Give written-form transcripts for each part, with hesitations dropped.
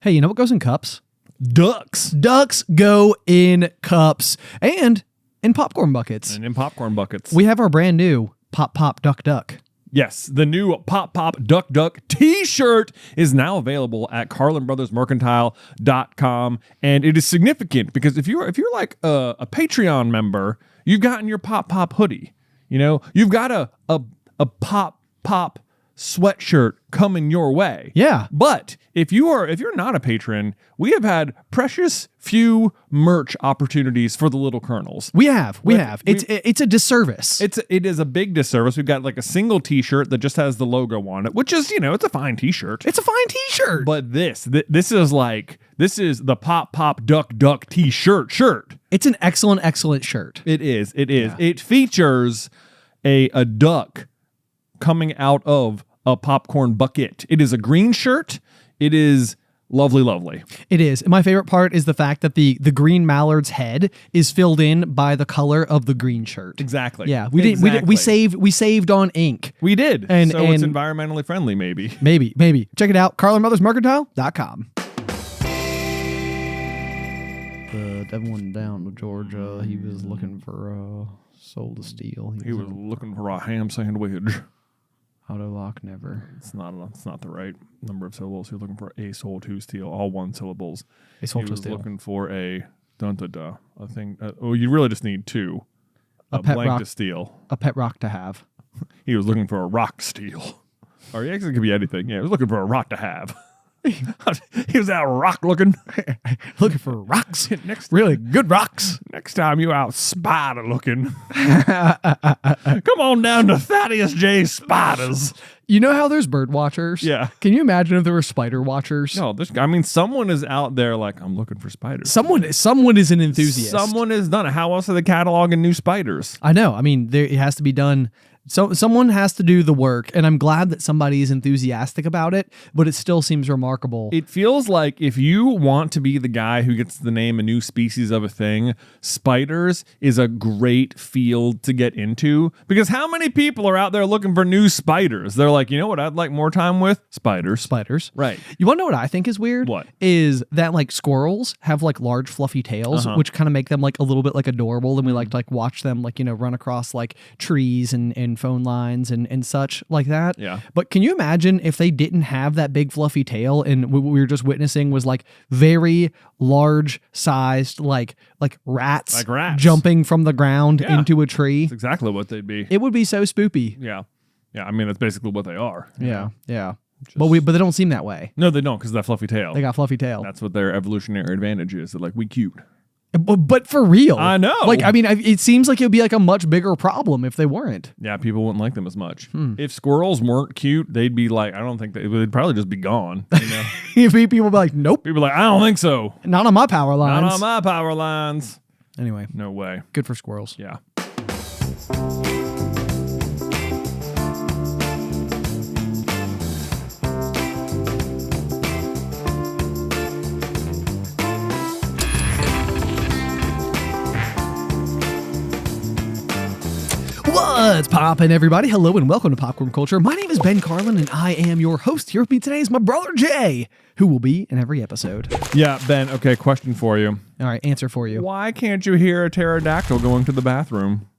Hey, you know what goes in cups? Ducks. Ducks go in cups and in popcorn buckets. And in popcorn buckets. We have our brand new Pop Pop Duck Duck. Yes, the new Pop Pop Duck Duck t-shirt is now available at carlinbrothersmercantile.com, and it is significant because if you're like a Patreon member, you've gotten your Pop Pop hoodie. You know, you've got a Pop Pop sweatshirt coming your way. Yeah. But if you're not a patron, we have had precious few merch opportunities for the little kernels. We have. It's a disservice. It is a big disservice. We've got like a single t-shirt that just has the logo on it, which is, it's a fine t-shirt. It's a fine t-shirt. But this is the Pop Pop Duck Duck t-shirt shirt. It's an excellent shirt. It is. Yeah. It features a duck coming out of a popcorn bucket. It is a green shirt. It is lovely. It is. My favorite part is the fact that the green mallard's head is filled in by the color of the green shirt. Exactly. Yeah, we saved on ink. We did. And it's environmentally friendly, maybe. Maybe. Check it out, carlinbrothersmercantile.com. The devil went down to Georgia. He was looking for a soul to steal. He was looking for a ham sandwich. Auto lock never. It's not the right number of syllables. He was looking for a soul to steal, all one syllables. A soul to steal. He was looking for a a thing. You really just need two. A pet blank rock to steal. A pet rock to have. He was looking for a rock to steal. Or he actually could be anything. Yeah, he was looking for a rock to have. He was out rock looking for rocks. Really good rocks. Next time you out spider looking, come on down to Thaddeus J. Spiders. You know how there's bird watchers? Yeah. Can you imagine if there were spider watchers? No, someone is out there like, I'm looking for spiders. Someone is an enthusiast. Someone has done it. How else are they cataloging new spiders? I know. I mean, it has to be done. So someone has to do the work, and I'm glad that somebody is enthusiastic about it, but it still seems remarkable. It feels like if you want to be the guy who gets to name a new species of a thing, spiders is a great field to get into, because how many people are out there looking for new spiders? They're like, you know what I'd like more time with? Spiders. Right. You want to know what I think is weird? What? Is that like squirrels have like large fluffy tails, which kind of make them like a little bit like adorable, and we like to like watch them like, run across like trees and phone lines and such like that. Yeah. But can you imagine if they didn't have that big fluffy tail and what we were just witnessing was like very large sized like rats, jumping from the ground into a tree? That's exactly what they'd be. It would be so spoopy. Yeah. I mean, that's basically what they are. Yeah. But they don't seem that way. No, they don't, because of that fluffy tail. They got fluffy tail. That's what their evolutionary advantage is. They're like, we cute. But for real. I know. Like, I mean, it seems like it would be like a much bigger problem if they weren't. Yeah, people wouldn't like them as much. If squirrels weren't cute, they'd be like, I don't think they'd probably just be gone. People would be like, nope. People are like, I don't think so. Not on my power lines. Not on my power lines. Anyway. No way. Good for squirrels. Yeah. What's poppin', everybody? Hello and welcome to Popcorn Culture. My name is Ben Carlin, and I am your host. Here with me today is my brother Jay, who will be in every episode. Yeah, Ben, okay, question for you. All right, answer for you. Why can't you hear a pterodactyl going to the bathroom?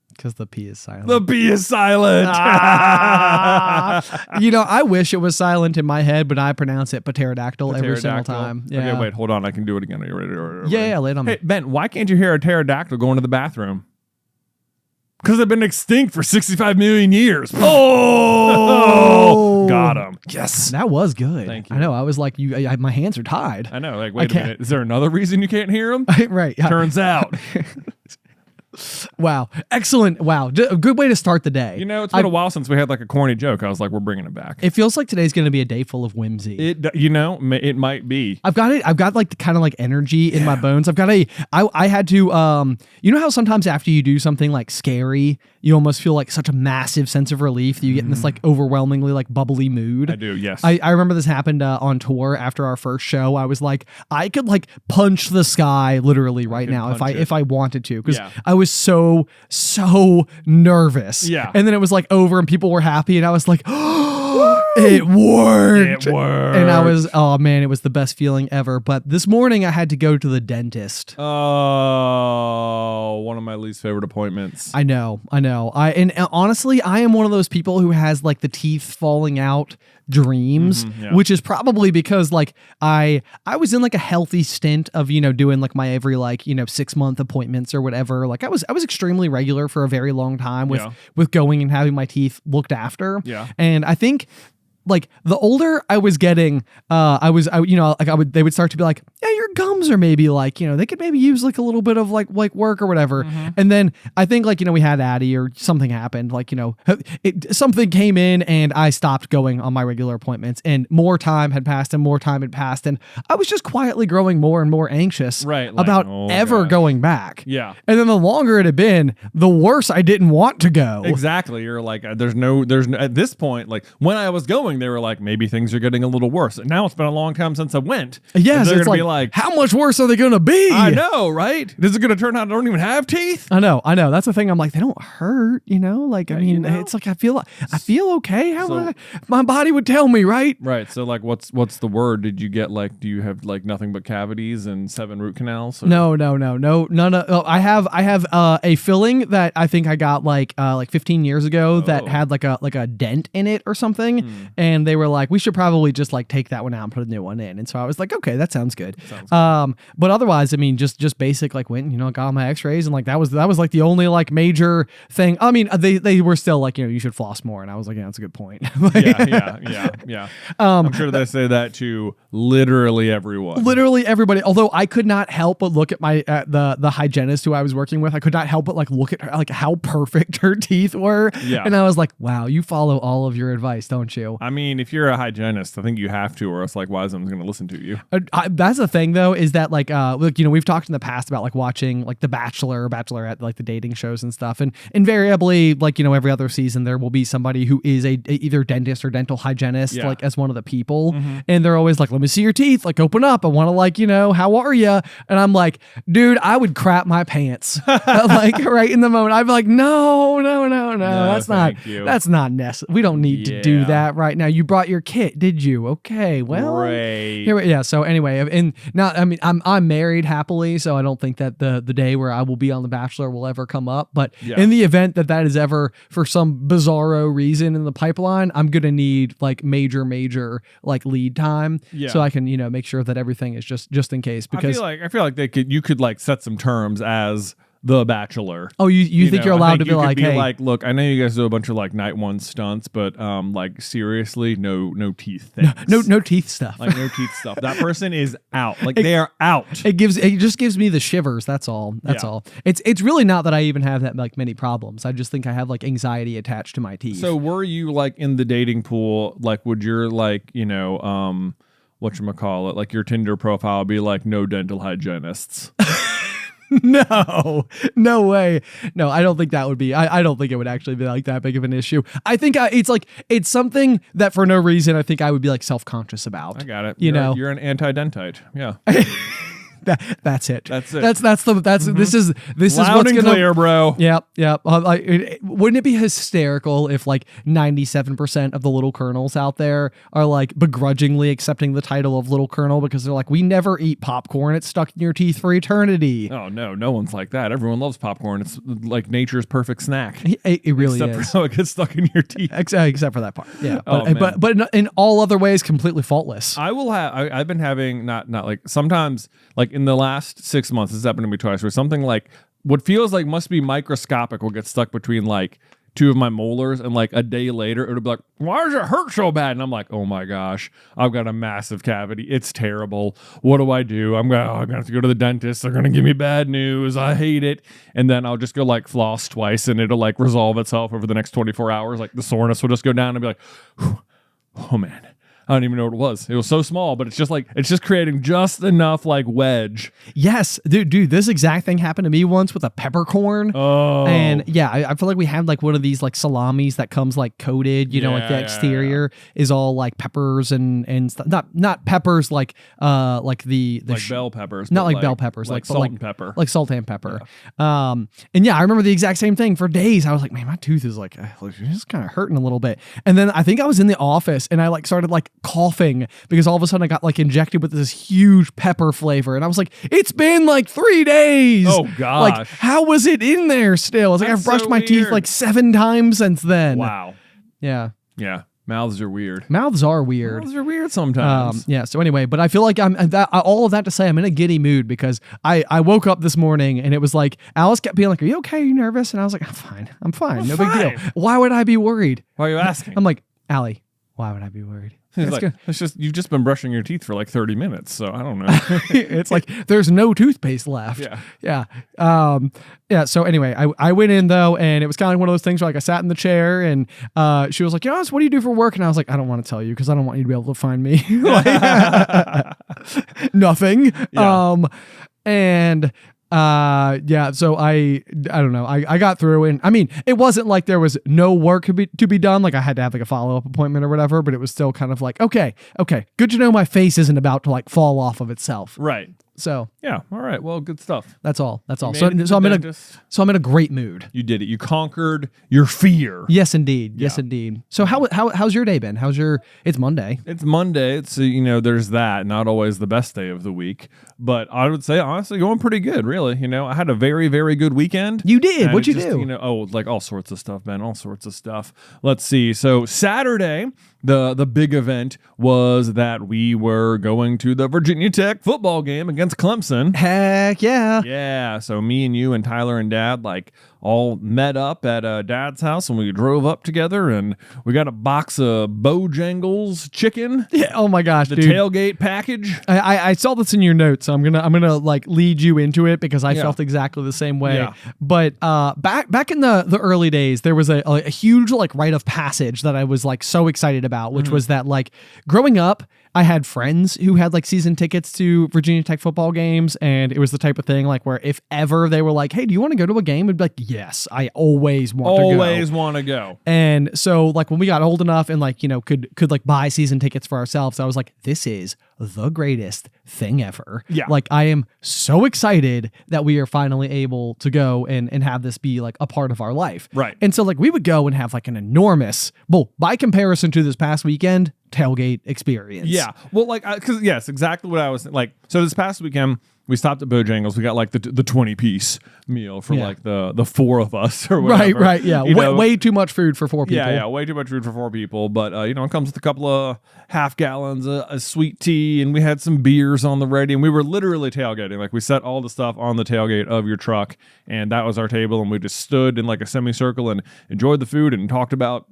Because the P is silent. The P is silent. I wish it was silent in my head, but I pronounce it pterodactyl every single time. Yeah. Okay, wait, hold on. I can do it again. Are you ready? Yeah, lay it on me. Hey, Ben, why can't you hear a pterodactyl going to the bathroom? Because they've been extinct for 65 million years. Oh! Got him. Yes. That was good. Thank you. I know. I was like, my hands are tied. I know. Like, wait a minute. Is there another reason you can't hear them? Right. Turns out. Wow. Excellent. Wow. A good way to start the day. It's been a while since we had like a corny joke. I was like, we're bringing it back. It feels like today's going to be a day full of whimsy. It might be. I've got like the kind of like energy in my bones. I had to, you know how sometimes after you do something like scary, you almost feel like such a massive sense of relief that you get in this like overwhelmingly like bubbly mood. I do. Yes. I remember this happened on tour after our first show. I was like, I could like punch the sky literally right now if I wanted to, because I was so nervous. Yeah. And then it was like over and people were happy and I was like, oh, It worked. It worked. And I was, oh man, it was the best feeling ever. But this morning I had to go to the dentist. Oh, one of my least favorite appointments. I know. And honestly, I am one of those people who has like the teeth falling out dreams, which is probably because like I was in like a healthy stint of, doing like my every like, 6-month appointments or whatever. Like I was extremely regular for a very long time with going and having my teeth looked after. Yeah. And I think like the older I was getting, they would start to be like, yeah, your gums are maybe like, they could maybe use like a little bit of like work or whatever. And then I think like, we had Addie or something happened, like, something came in and I stopped going on my regular appointments and more time had passed. And I was just quietly growing more and more anxious about going back. Yeah. And then the longer it had been, the worse I didn't want to go. Exactly. You're like, there's no, at this point, like when I was going, they were like, maybe things are getting a little worse. And now it's been a long time since I went. Yes, it's like, how much worse are they going to be? I know, right? Is it going to turn out I don't even have teeth? I know. That's the thing. I'm like, they don't hurt, like, I mean, it's like, I feel okay. My body would tell me, right? Right. So like, what's the word? Did you get like, do you have like nothing but cavities and 7 root canals? Or? No, none of, I have a filling that I think I got like 15 years ago that had like a dent in it or something. And they were like, we should probably just like take that one out and put a new one in. And so I was like, okay, that sounds good. But otherwise, I mean, just basic, like went, got my x-rays and like, that was like the only like major thing. I mean, they were still like, you should floss more. And I was like, yeah, that's a good point. Yeah. I'm sure they say that to literally everyone. Literally everybody. Although I could not help but look at my, the hygienist who I was working with. I could not help but like look at her, like how perfect her teeth were. Yeah. And I was like, wow, you follow all of your advice, don't you? I mean, if you're a hygienist, I think you have to, or else like, why is someone going to listen to you? That's the thing though, is that like, look, we've talked in the past about like watching like The Bachelor or Bachelorette, like the dating shows and stuff. And invariably, like, every other season there will be somebody who is a either dentist or dental hygienist, like as one of the people. And they're always like, let me see your teeth, like open up. I want to like, how are you? And I'm like, dude, I would crap my pants like right in the moment. I'd be like, no, that's not necessary. We don't need to do that right now. You brought your kit, did you? Okay, well, right. So anyway, and now, I mean, I'm married happily, so I don't think that the day where I will be on The Bachelor will ever come up. But in the event that is ever for some bizarro reason in the pipeline, I'm gonna need like major like lead time, so I can make sure that everything is just in case. Because I feel like you could like set some terms as The Bachelor. Oh, you think you're allowed to be like, hey, like, look, I know you guys do a bunch of like night one stunts, but like seriously, no teeth things. No teeth stuff. Like no teeth stuff. That person is out. Like they are out. It just gives me the shivers. That's all. All. It's really not that I even have that like many problems. I just think I have like anxiety attached to my teeth. So were you like in the dating pool? Like, would your like whatchamacallit, like your Tinder profile be like no dental hygienists? No way. No, I don't think that would be, I don't think it would actually be like that big of an issue. I think it's something that for no reason, I think I would be like self-conscious about. I got it. You're an anti-dentite. Yeah. That's it. This is loud what's and gonna clear, bro. Yep. Wouldn't it be hysterical if like 97% of the little colonels out there are like begrudgingly accepting the title of little colonel because they're like, we never eat popcorn, it's stuck in your teeth for eternity. Oh no one's like that. Everyone loves popcorn. It's like nature's perfect snack. It really except is. For how it gets stuck in your teeth. Except for that part. Yeah. But in all other ways, completely faultless. I've been having not like sometimes like in the last 6 months, this has happened to me twice, where something like what feels like must be microscopic will get stuck between like 2 of my molars, and like a day later it'll be like, why does it hurt so bad? And I'm like, oh my gosh, I've got a massive cavity. It's terrible. What do I do? I'm gonna have to go to the dentist. They're gonna give me bad news. I hate it. And then I'll just go like floss twice, and it'll like resolve itself over the next 24 hours. Like the soreness will just go down and be like, oh man, I don't even know what it was. It was so small, but it's just creating just enough like wedge. Yes, dude, this exact thing happened to me once with a peppercorn. Oh, and yeah, I feel like we had like one of these like salamis that comes like coated. You know, like the exterior is all like peppers and stuff. Not peppers like the like bell peppers, not like bell peppers, like salt and pepper, like salt and pepper. Yeah. And yeah, I remember the exact same thing for days. I was like, man, my tooth is like just kind of hurting a little bit. And then I think I was in the office and I like started like coughing because all of a sudden I got like injected with this huge pepper flavor. And I was like, it's been like 3 days. Oh gosh. Like, how was it in there still? I was like, I've brushed my teeth like 7 times since then. Wow. Yeah. Yeah. Mouths are weird. Mouths are weird. Mouths are weird sometimes. Yeah. So anyway, but I feel like all of that to say I'm in a giddy mood because I woke up this morning and it was like Alice kept being like, "Are you okay? Are you nervous?" And I was like, I'm fine. No big deal. Why would I be worried? Why are you asking? I'm like, Allie, why would I be worried? He's like, it's just you've just been brushing your teeth for like 30 minutes, so I don't know. It's like there's no toothpaste left. Yeah. Yeah. So anyway, I went in though, and it was kind of like one of those things where like I sat in the chair, and she was like, what do you do for work? And I was like, I don't want to tell you because I don't want you to be able to find me. Nothing. Yeah. So I don't know. I got through, and I mean, it wasn't like there was no work to be done. Like I had to have like a follow-up appointment or whatever, but it was still kind of like, okay, good to know my face isn't about to like fall off of itself. Right. So yeah, all right. Well, good stuff. That's all. So I'm in a great mood. You did it. You conquered your fear. Yes, indeed. Yes, indeed. So how's your day been? It's Monday. It's Monday. It's there's that. Not always the best day of the week, but I would say honestly going pretty good. Really, I had a very very good weekend. You did. What'd you do? Like all sorts of stuff, man. All sorts of stuff. Let's see. So Saturday, the big event was that we were going to the Virginia Tech football game against Clemson. Heck yeah. Yeah. So me and you and Tyler and Dad like all met up at Dad's house and we drove up together and we got a box of Bojangles chicken. Yeah. Oh my gosh, the dude. Tailgate package. I saw this in your notes, so I'm gonna like lead you into it because I felt exactly the same way. Yeah. But back in the early days, there was a huge like rite of passage that I was like so excited about, which was that like growing up, I had friends who had like season tickets to Virginia Tech football games, and it was the type of thing like where if ever they were like, "Hey, do you want to go to a game?" I'd be like, "Yes, I always want to go." Always want to go. And so like when we got old enough and like could like buy season tickets for ourselves, I was like, "This is the greatest thing ever." Yeah. Like I am so excited that we are finally able to go and have this be like a part of our life. Right. And so like we would go and have like an enormous, well, by comparison to this past weekend, tailgate experience. Yeah. Well, like, because yes, exactly what I was like. So this past weekend, we stopped at Bojangles. We got like the 20-piece meal for like the 4 of us or whatever. Right. Yeah. Way too much food for 4 people. Yeah. Way too much food for 4 people. But, it comes with a couple of half gallons of sweet tea, and we had some beers on the ready, and we were literally tailgating. Like we set all the stuff on the tailgate of your truck, and that was our table, and we just stood in like a semicircle and enjoyed the food and talked about,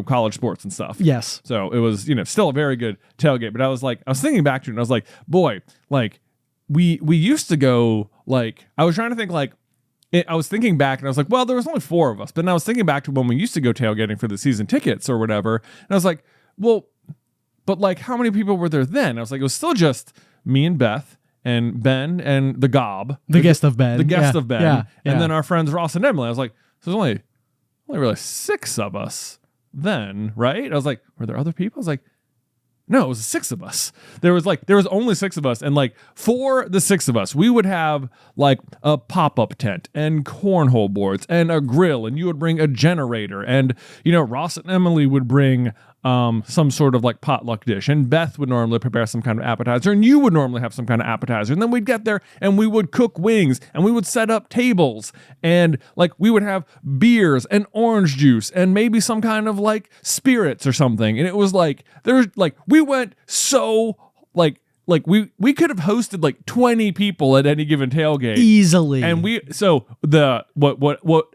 college sports and stuff. Yes. So it was, still a very good tailgate. But I was thinking back to it, and I was like, boy, like, we used to go, like, I was trying to think, like, I was thinking back and I was like, well, there was only 4 of us. But then I was thinking back to when we used to go tailgating for the season tickets or whatever. And I was like, well, but like, how many people were there then? I was like, it was still just me and Beth and Ben and the Gob. The guest of Ben. And then our friends Ross and Emily. I was like, so there's only really 6 of us then, right? I was like, were there other people? I was like, no, it was 6 of us. There was only 6 of us. And like for the 6 of us, we would have like a pop-up tent and cornhole boards and a grill, and you would bring a generator, and Ross and Emily would bring some sort of like potluck dish, and Beth would normally prepare some kind of appetizer, and you would normally have some kind of appetizer, and then we'd get there and we would cook wings, and we would set up tables, and like we would have beers and orange juice and maybe some kind of like spirits or something. And it was like there's like we went so like we could have hosted like 20 people at any given tailgate easily. And what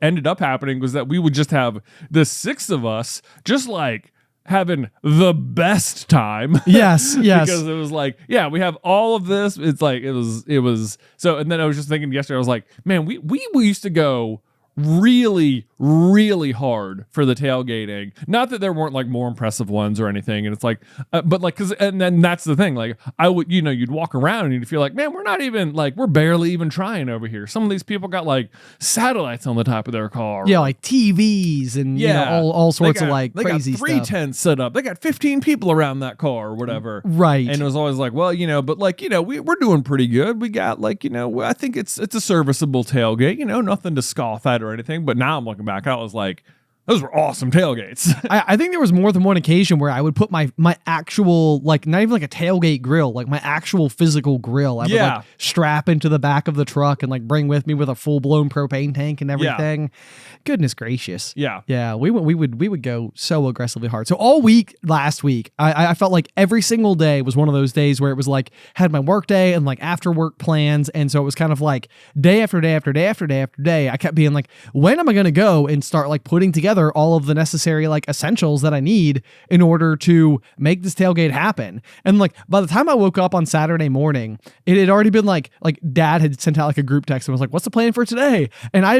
ended up happening was that we would just have the 6 of us just like having the best time. Yes. Because it was like, yeah, we have all of this. It's like it was so. And then I was just thinking yesterday, I was like, man, we used to go really, really hard for the tailgating. Not that there weren't like more impressive ones or anything. And it's like, but like, and then that's the thing. Like I would, you'd walk around and you'd feel like, man, we're not even like, we're barely even trying over here. Some of these people got like satellites on the top of their car. Yeah, like TVs and all sorts of like crazy stuff. They got 3 tents set up. They got 15 people around that car or whatever. Right. And it was always like, well, but like, we're doing pretty good. We got like, I think it's a serviceable tailgate, nothing to scoff at or anything. But now I'm looking back, I was like, those were awesome tailgates. I think there was more than one occasion where I would put my actual, like, not even like a tailgate grill, like my actual physical grill. I would like strap into the back of the truck and like bring with me with a full blown propane tank and everything. Yeah. Goodness gracious. Yeah. Yeah. We would go so aggressively hard. So all week last week, I felt like every single day was one of those days where it was like had my work day and like after work plans. And so it was kind of like day after day after day after day after day. I kept being like, when am I going to go and start like putting together all of the necessary like essentials that I need in order to make this tailgate happen? And like by the time I woke up on Saturday morning, it had already been like Dad had sent out like a group text and was like, what's the plan for today? And that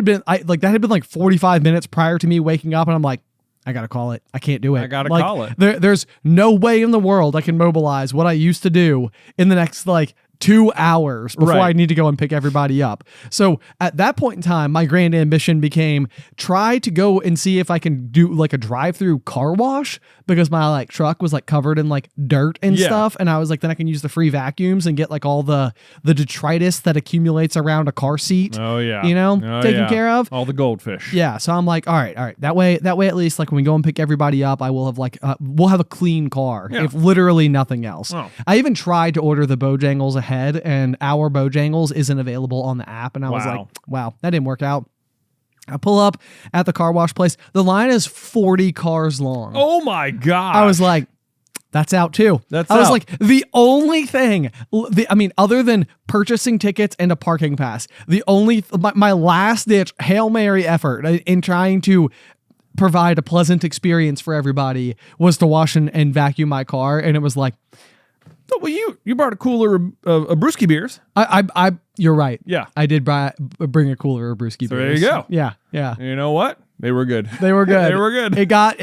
had been like 45 minutes prior to me waking up, and I'm like, I gotta call it. I can't do it. I gotta call it. There's no way in the world I can mobilize what I used to do in the next like 2 hours before I need to go and pick everybody up. So at that point in time, my grand ambition became try to go and see if I can do like a drive-through car wash, because my like truck was like covered in like dirt and stuff. And I was like, then I can use the free vacuums and get like all the detritus that accumulates around a car seat. Oh yeah. Taken care of. All the goldfish. Yeah. So I'm like, all right. That way at least like when we go and pick everybody up, I will have like, we'll have a clean car, if literally nothing else. Oh. I even tried to order the Bojangles ahead, and our Bojangles isn't available on the app. And I was like, wow, that didn't work out. I pull up at the car wash place. The line is 40 cars long. Oh my God. I was like, that's out too. I was like, the only thing, other than purchasing tickets and a parking pass, my last ditch Hail Mary effort in trying to provide a pleasant experience for everybody was to wash and vacuum my car. And it was like, well, you brought a cooler of brewski beers. You're right. Yeah, I did bring a cooler of brewski beers. There you go. Yeah. You know what? They were good. They were good. They were good. It got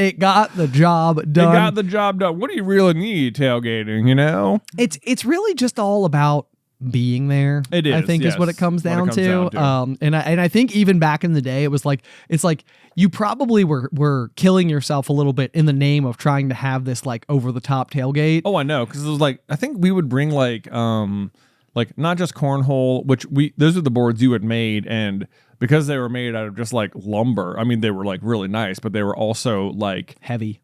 the job done. It got the job done. What do you really need tailgating? It's really just all about being there. It is. I think is what it comes down to. And I think even back in the day, it was like it's like you probably were killing yourself a little bit in the name of trying to have this like over the top tailgate. Oh, I know, because it was like I think we would bring like not just cornhole, which those are the boards you had made, and because they were made out of just like lumber, I mean they were like really nice, but they were also like heavy.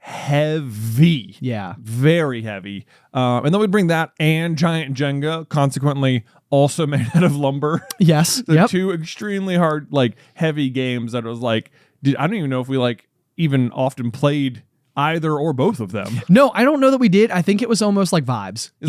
Yeah, very heavy. And then we'd bring that and giant Jenga, consequently also made out of lumber. Yes. The two extremely hard, like heavy games that it was like, I don't even know if we like even often played either or both of them. No, I don't know that we did. I think it was almost like vibes. But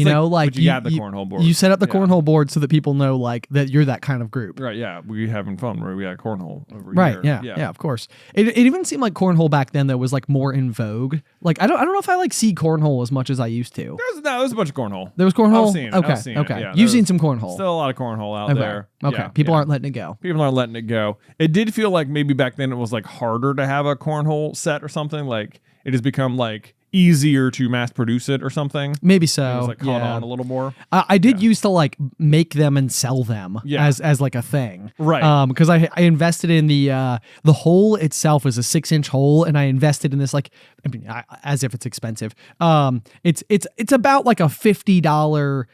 you had the cornhole board. You set up the cornhole board so that people know like that you're that kind of group. Right, yeah. We having fun where we had cornhole over here. Right, yeah, of course. It even seemed like cornhole back then though was like more in vogue. Like I don't know if I like see cornhole as much as I used to. There was a bunch of cornhole. There was cornhole? I've seen it. Okay. Yeah, You've seen some cornhole. Still a lot of cornhole out there. Okay. Yeah, People aren't letting it go. People aren't letting it go. It did feel like maybe back then it was like harder to have a cornhole set or something. Like it has become like easier to mass produce it or something. Maybe so. It was like caught on a little more. I did used to like make them and sell them as like a thing. Right. Because I invested in the hole itself is a 6-inch hole, and I invested in this like as if it's expensive. It's about like a $50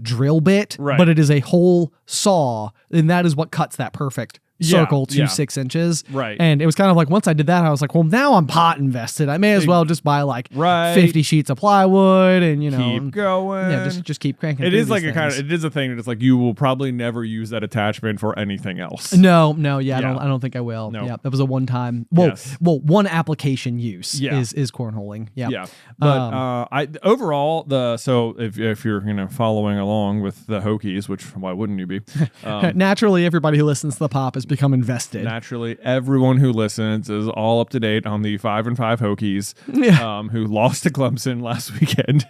drill bit, but it is a whole saw, and that is what cuts that perfect circle to 6 inches. Right. And it was kind of like once I did that, I was like, well, now I'm pot invested. I may as well just buy like 50 sheets of plywood and keep going. Yeah, just keep cranking. It is like it is a thing that it's like you will probably never use that attachment for anything else. No, I don't think I will. No. Yeah, that was a one-time. One application use is cornholing. Yeah. Yeah. But I overall so if you're following along with the Hokies, which why wouldn't you be? Naturally, everybody who listens to the pop has been become invested. Naturally, everyone who listens is all up to date on the 5-5 Hokies, who lost to Clemson last weekend.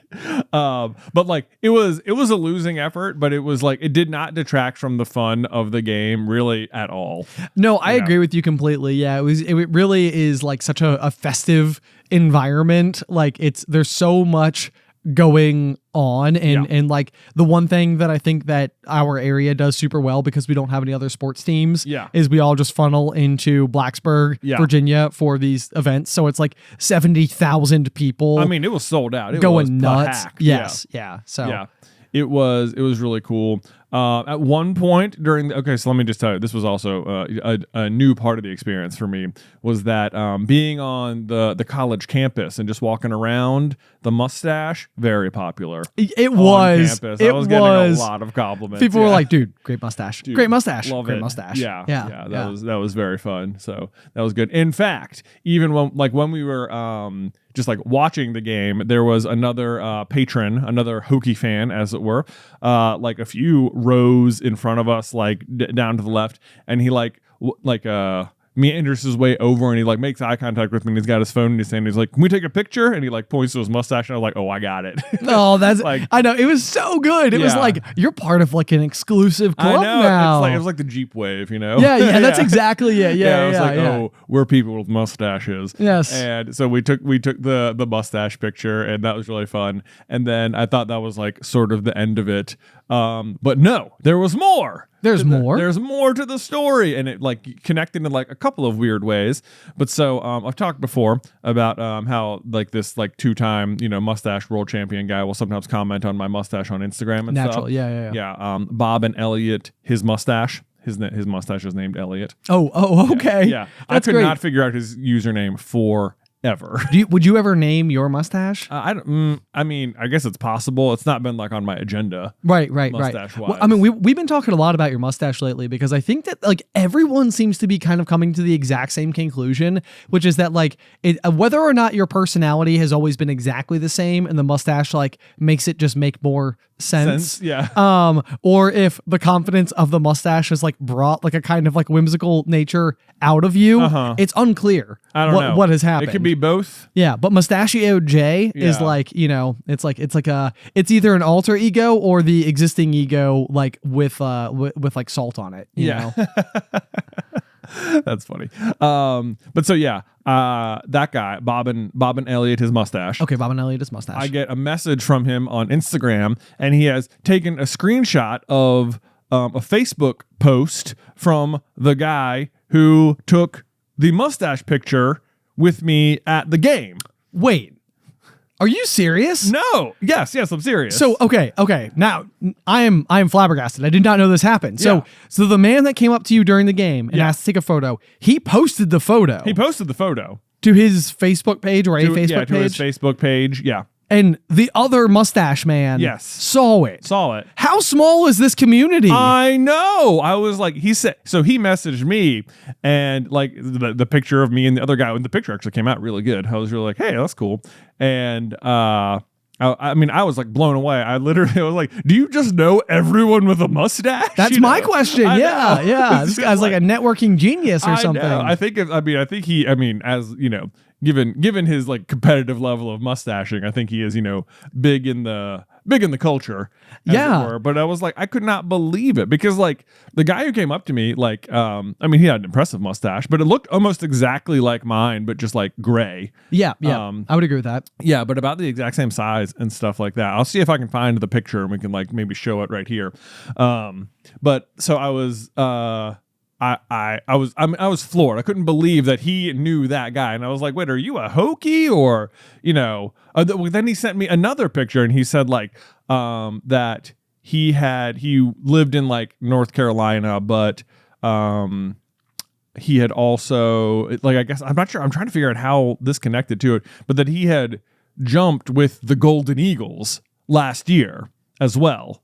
But like it was a losing effort, but it was like it did not detract from the fun of the game really at all. No, I agree with you completely. Yeah, it really is like such a festive environment. Like there's so much going on, and like the one thing that I think that our area does super well, because we don't have any other sports teams, is we all just funnel into Blacksburg, Virginia for these events. So it's like 70,000 people. I mean, it was sold out. It going was nuts. packed. Yes. Yeah. So yeah. It was really cool. At one point during so let me just tell you, this was also a new part of the experience for me, was that being on the college campus and just walking around, the mustache, very popular. It was. Campus. I was getting a lot of compliments. People were like, dude, great mustache. Great mustache. Love great it. mustache. Yeah. That was very fun. So that was good. In fact, even when we were just like watching the game, there was another patron, another Hokie fan, as it were, like a few rows in front of us, like down to the left, and he meanders his way over, and he like makes eye contact with me, and he's got his phone in his hand. He's like, "Can we take a picture?" And he like points to his mustache, and I was like, "Oh, I got it." Oh, that's like, I know, it was so good. It was like, you're part of like an exclusive club now. It was like the Jeep wave, you know? Yeah, that's exactly it. Yeah, it was like, oh, we're people with mustaches. Yes. And so we took the mustache picture, and that was really fun. And then I thought that was like sort of the end of it. But no, there was more. There's more. There's more to the story, and it like connected in like a couple of weird ways. But so I've talked before about how like this like 2-time mustache world champion guy will sometimes comment on my mustache on Instagram and stuff. Yeah. Bob and Elliot, his mustache. His mustache is named Elliot. Oh, okay. Yeah. I could not figure out his username forever. Would you ever name your mustache? I mean, I guess it's possible. It's not been like on my agenda. Right. Mustache-wise. Well, I mean, we've been talking a lot about your mustache lately, because I think that like everyone seems to be kind of coming to the exact same conclusion, which is that like whether or not your personality has always been exactly the same, and the mustache like makes it just make more sense. Yeah. Or if the confidence of the mustache has like brought like a kind of like whimsical nature out of you, it's unclear. I don't know what has happened. It could be both. Yeah, but Mustachio J is like, it's either an alter ego or the existing ego, like with like salt on it. You know? That's funny. But so that guy, Bob and Elliot, his mustache. Okay, Bob and Elliot, his mustache. I get a message from him on Instagram, and he has taken a screenshot of a Facebook post from the guy who took the mustache picture with me at the game. Wait, are you serious? No. Yes, I'm serious. So okay. Now I am flabbergasted. I did not know this happened. So the man that came up to you during the game and asked to take a photo, he posted the photo. To his Facebook page or Facebook page? To his Facebook page. Yeah. And the other mustache man saw it. How small is this community? I know. I was like, he messaged me, and like the picture of me and the other guy, and the picture actually came out really good. I was really like, hey, that's cool. And I mean, I was like blown away. I literally was like, do you just know everyone with a mustache? That's my question. Yeah. This guy's like a networking genius or something. I think he, as you know, given his like competitive level of mustaching, I think he is, big in the culture, as it were. But I was like, I could not believe it, because like the guy who came up to me, like, he had an impressive mustache, but it looked almost exactly like mine, but just like gray. Yeah. I would agree with that. Yeah, but about the exact same size and stuff like that. I'll see if I can find the picture, and we can like maybe show it right here. But so I was, I was floored. I couldn't believe that he knew that guy, and I was like, "Wait, are you a Hokie?" Or then he sent me another picture, and he said like that he lived in like North Carolina, but he had also like, I guess I'm not sure. I'm trying to figure out how this connected to it, but that he had jumped with the Golden Eagles last year as well.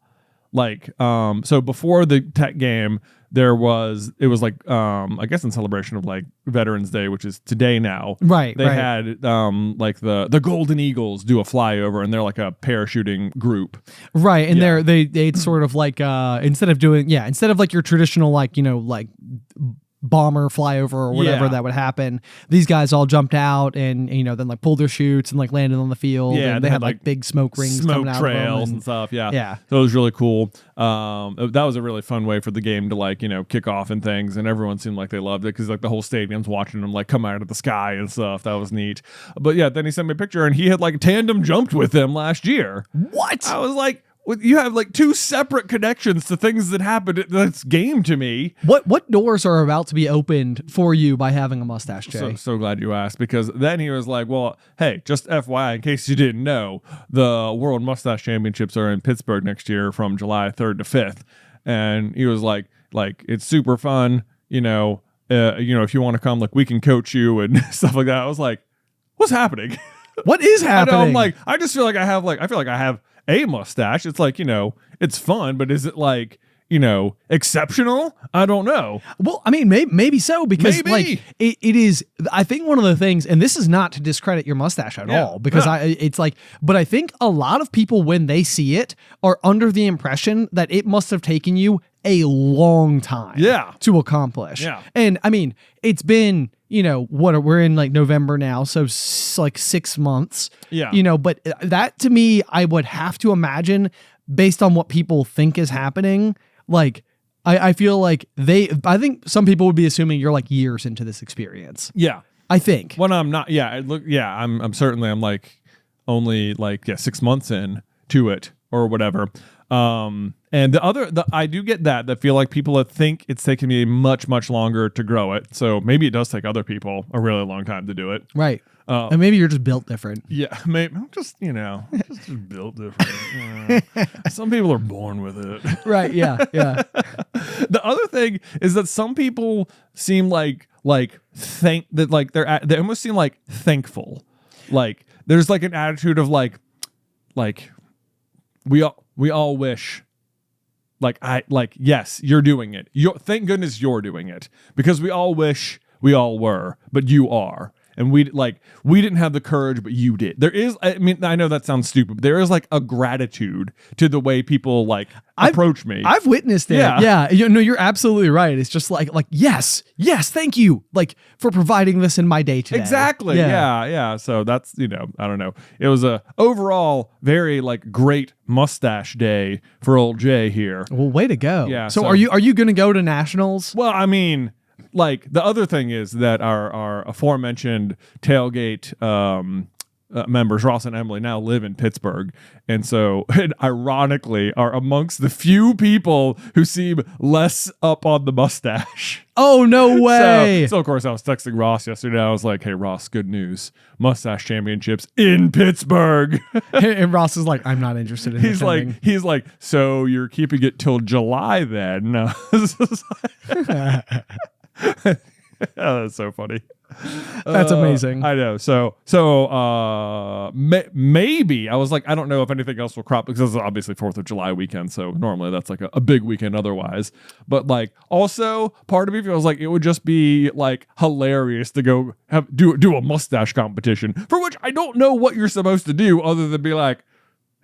Like so before the Tech game, it was like I guess in celebration of like Veterans Day, which is today now. Right. They had like the Golden Eagles do a flyover, and they're like a parachuting group. Right. And they'd sort of like instead of like your traditional like, like bomber flyover or whatever that would happen. These guys all jumped out and then like pulled their chutes and like landed on the field. Yeah, and they had like big smoke rings, smoke coming out trails of them and stuff. Yeah, yeah. So it was really cool. That was a really fun way for the game to like kick off and things, and everyone seemed like they loved it because like the whole stadium's watching them like come out of the sky and stuff. That was neat. But yeah, then he sent me a picture and he had like tandem jumped with them last year. What? I was like, you have like two separate connections to things that happened at this game to me. What doors are about to be opened for you by having a mustache, Jay? So glad you asked, because then he was like, well, hey, just FYI, in case you didn't know, the World Mustache Championships are in Pittsburgh next year from July 3rd to 5th. And he was like it's super fun, if you want to come, like we can coach you and stuff like that. I was like, what's happening? What is happening? I'm like, I just feel like I feel like I have a mustache. It's like, it's fun, but is it like, exceptional? I don't know. Well, I mean, maybe so, because like it is, I think one of the things, and this is not to discredit your mustache at all, because but I think a lot of people, when they see it, are under the impression that it must have taken you a long time to accomplish. Yeah. And I mean, it's been, we're in like November now, so like 6 months. Yeah. But that to me, I would have to imagine, based on what people think is happening, like I feel like I think some people would be assuming you're like years into this experience. Yeah. I think. When I'm not, I'm certainly, I'm like only like 6 months in to it or whatever. And I do get that feel like people think it's taken me much, much longer to grow it. So maybe it does take other people a really long time to do it. Right. And maybe you're just built different. Yeah. Maybe I'm just, just built different. Some people are born with it. Right. Yeah. Yeah. The other thing is that some people seem they almost seem like thankful. Like there's like an attitude of like we all wish, yes, you're doing it. Thank goodness you're doing it, because we all wish we all were, but you are. And we didn't have the courage, but you did. There is, I mean, I know that sounds stupid, but there is like a gratitude to the way people approach me. I've witnessed it. Yeah. You're absolutely right. It's just like, yes, thank you, like, for providing this in my day today. Exactly. Yeah. So that's, I don't know. It was a overall very great mustache day for old Jay here. Well, way to go. Yeah. So are you going to go to nationals? Well, I mean, the other thing is that our aforementioned tailgate members, Ross and Emily, now live in Pittsburgh, and so ironically are amongst the few people who seem less up on the mustache. Oh, no way. So of course I was texting Ross yesterday. I was like, hey Ross, good news, mustache championships in Pittsburgh. And Ross is like, I'm not interested in attending. He's like, so you're keeping it till July then? No. Oh, that's so funny. That's amazing. I know. So maybe I was like, I don't know if anything else will crop, because this is obviously 4th of July weekend. So normally that's like a big weekend otherwise. But also part of me feels like it would just be hilarious to go do a mustache competition, for which I don't know what you're supposed to do other than be like,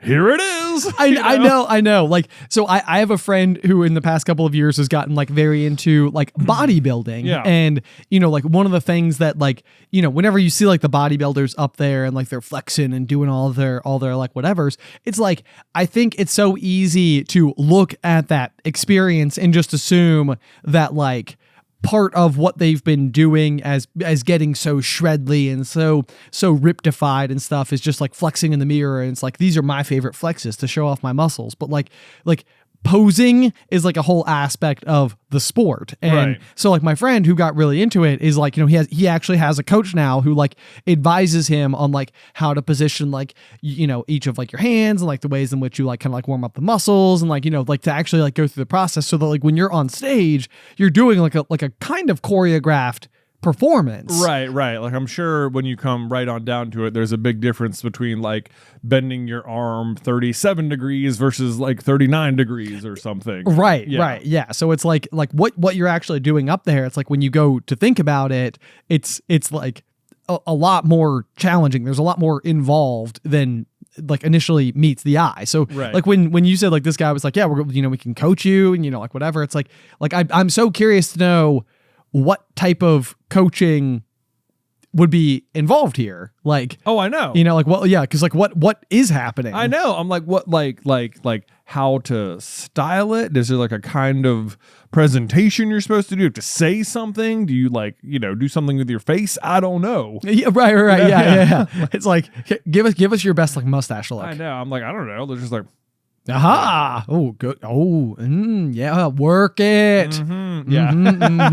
here it is. I know. So I have a friend who in the past couple of years has gotten very into bodybuilding. Yeah. And, one of the things that whenever you see the bodybuilders up there and they're flexing and doing all their whatevers, it's I think it's so easy to look at that experience and just assume that part of what they've been doing as getting so shredly and so riptified and stuff is just flexing in the mirror, and it's these are my favorite flexes to show off my muscles, but posing is a whole aspect of the sport. And right. So my friend who got really into it is he actually has a coach now who advises him on how to position each of your hands and the ways in which you kind of warm up the muscles and to actually go through the process so that when you're on stage you're doing a kind of choreographed performance. Right. I'm sure when you come right on down to it, there's a big difference between bending your arm 37 degrees versus 39 degrees or something. Right. Yeah. So it's what you're actually doing up there. It's when you go to think about it, it's a lot more challenging. There's a lot more involved than initially meets the eye. So right. when you said this guy was yeah, we can coach you and whatever. It's I'm so curious to know what type of coaching would be involved here. Like, oh, I know. Like, well, yeah, because like what is happening? I know. I'm like, what, like how to style it? Is there like a kind of presentation you're supposed to do? You have to say something? Do you like, do something with your face? I don't know. Yeah, right. Yeah. It's like, give us your best like mustache look. I know. I'm like, I don't know. They're just like, aha. Oh, good. Oh, yeah. Work it. Mm-hmm. Yeah.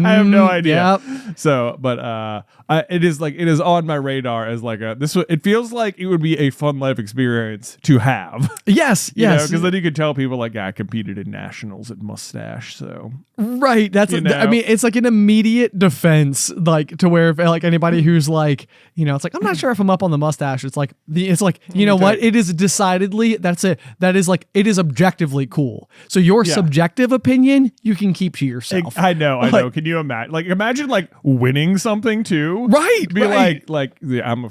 I have no idea. Yep. So, but it is on my radar as like it feels like it would be a fun life experience to have. Yes. Because then you could tell people like, I competed in nationals at mustache. So right. That's I mean, it's like an immediate defense, like to where if, like anybody who's like, it's like, I'm not sure if I'm up on the mustache. It's like what? It is decidedly that is objectively cool. So your subjective opinion you can keep to yourself. I know. Can you imagine? Like imagine like winning something too. Right. Be like I'm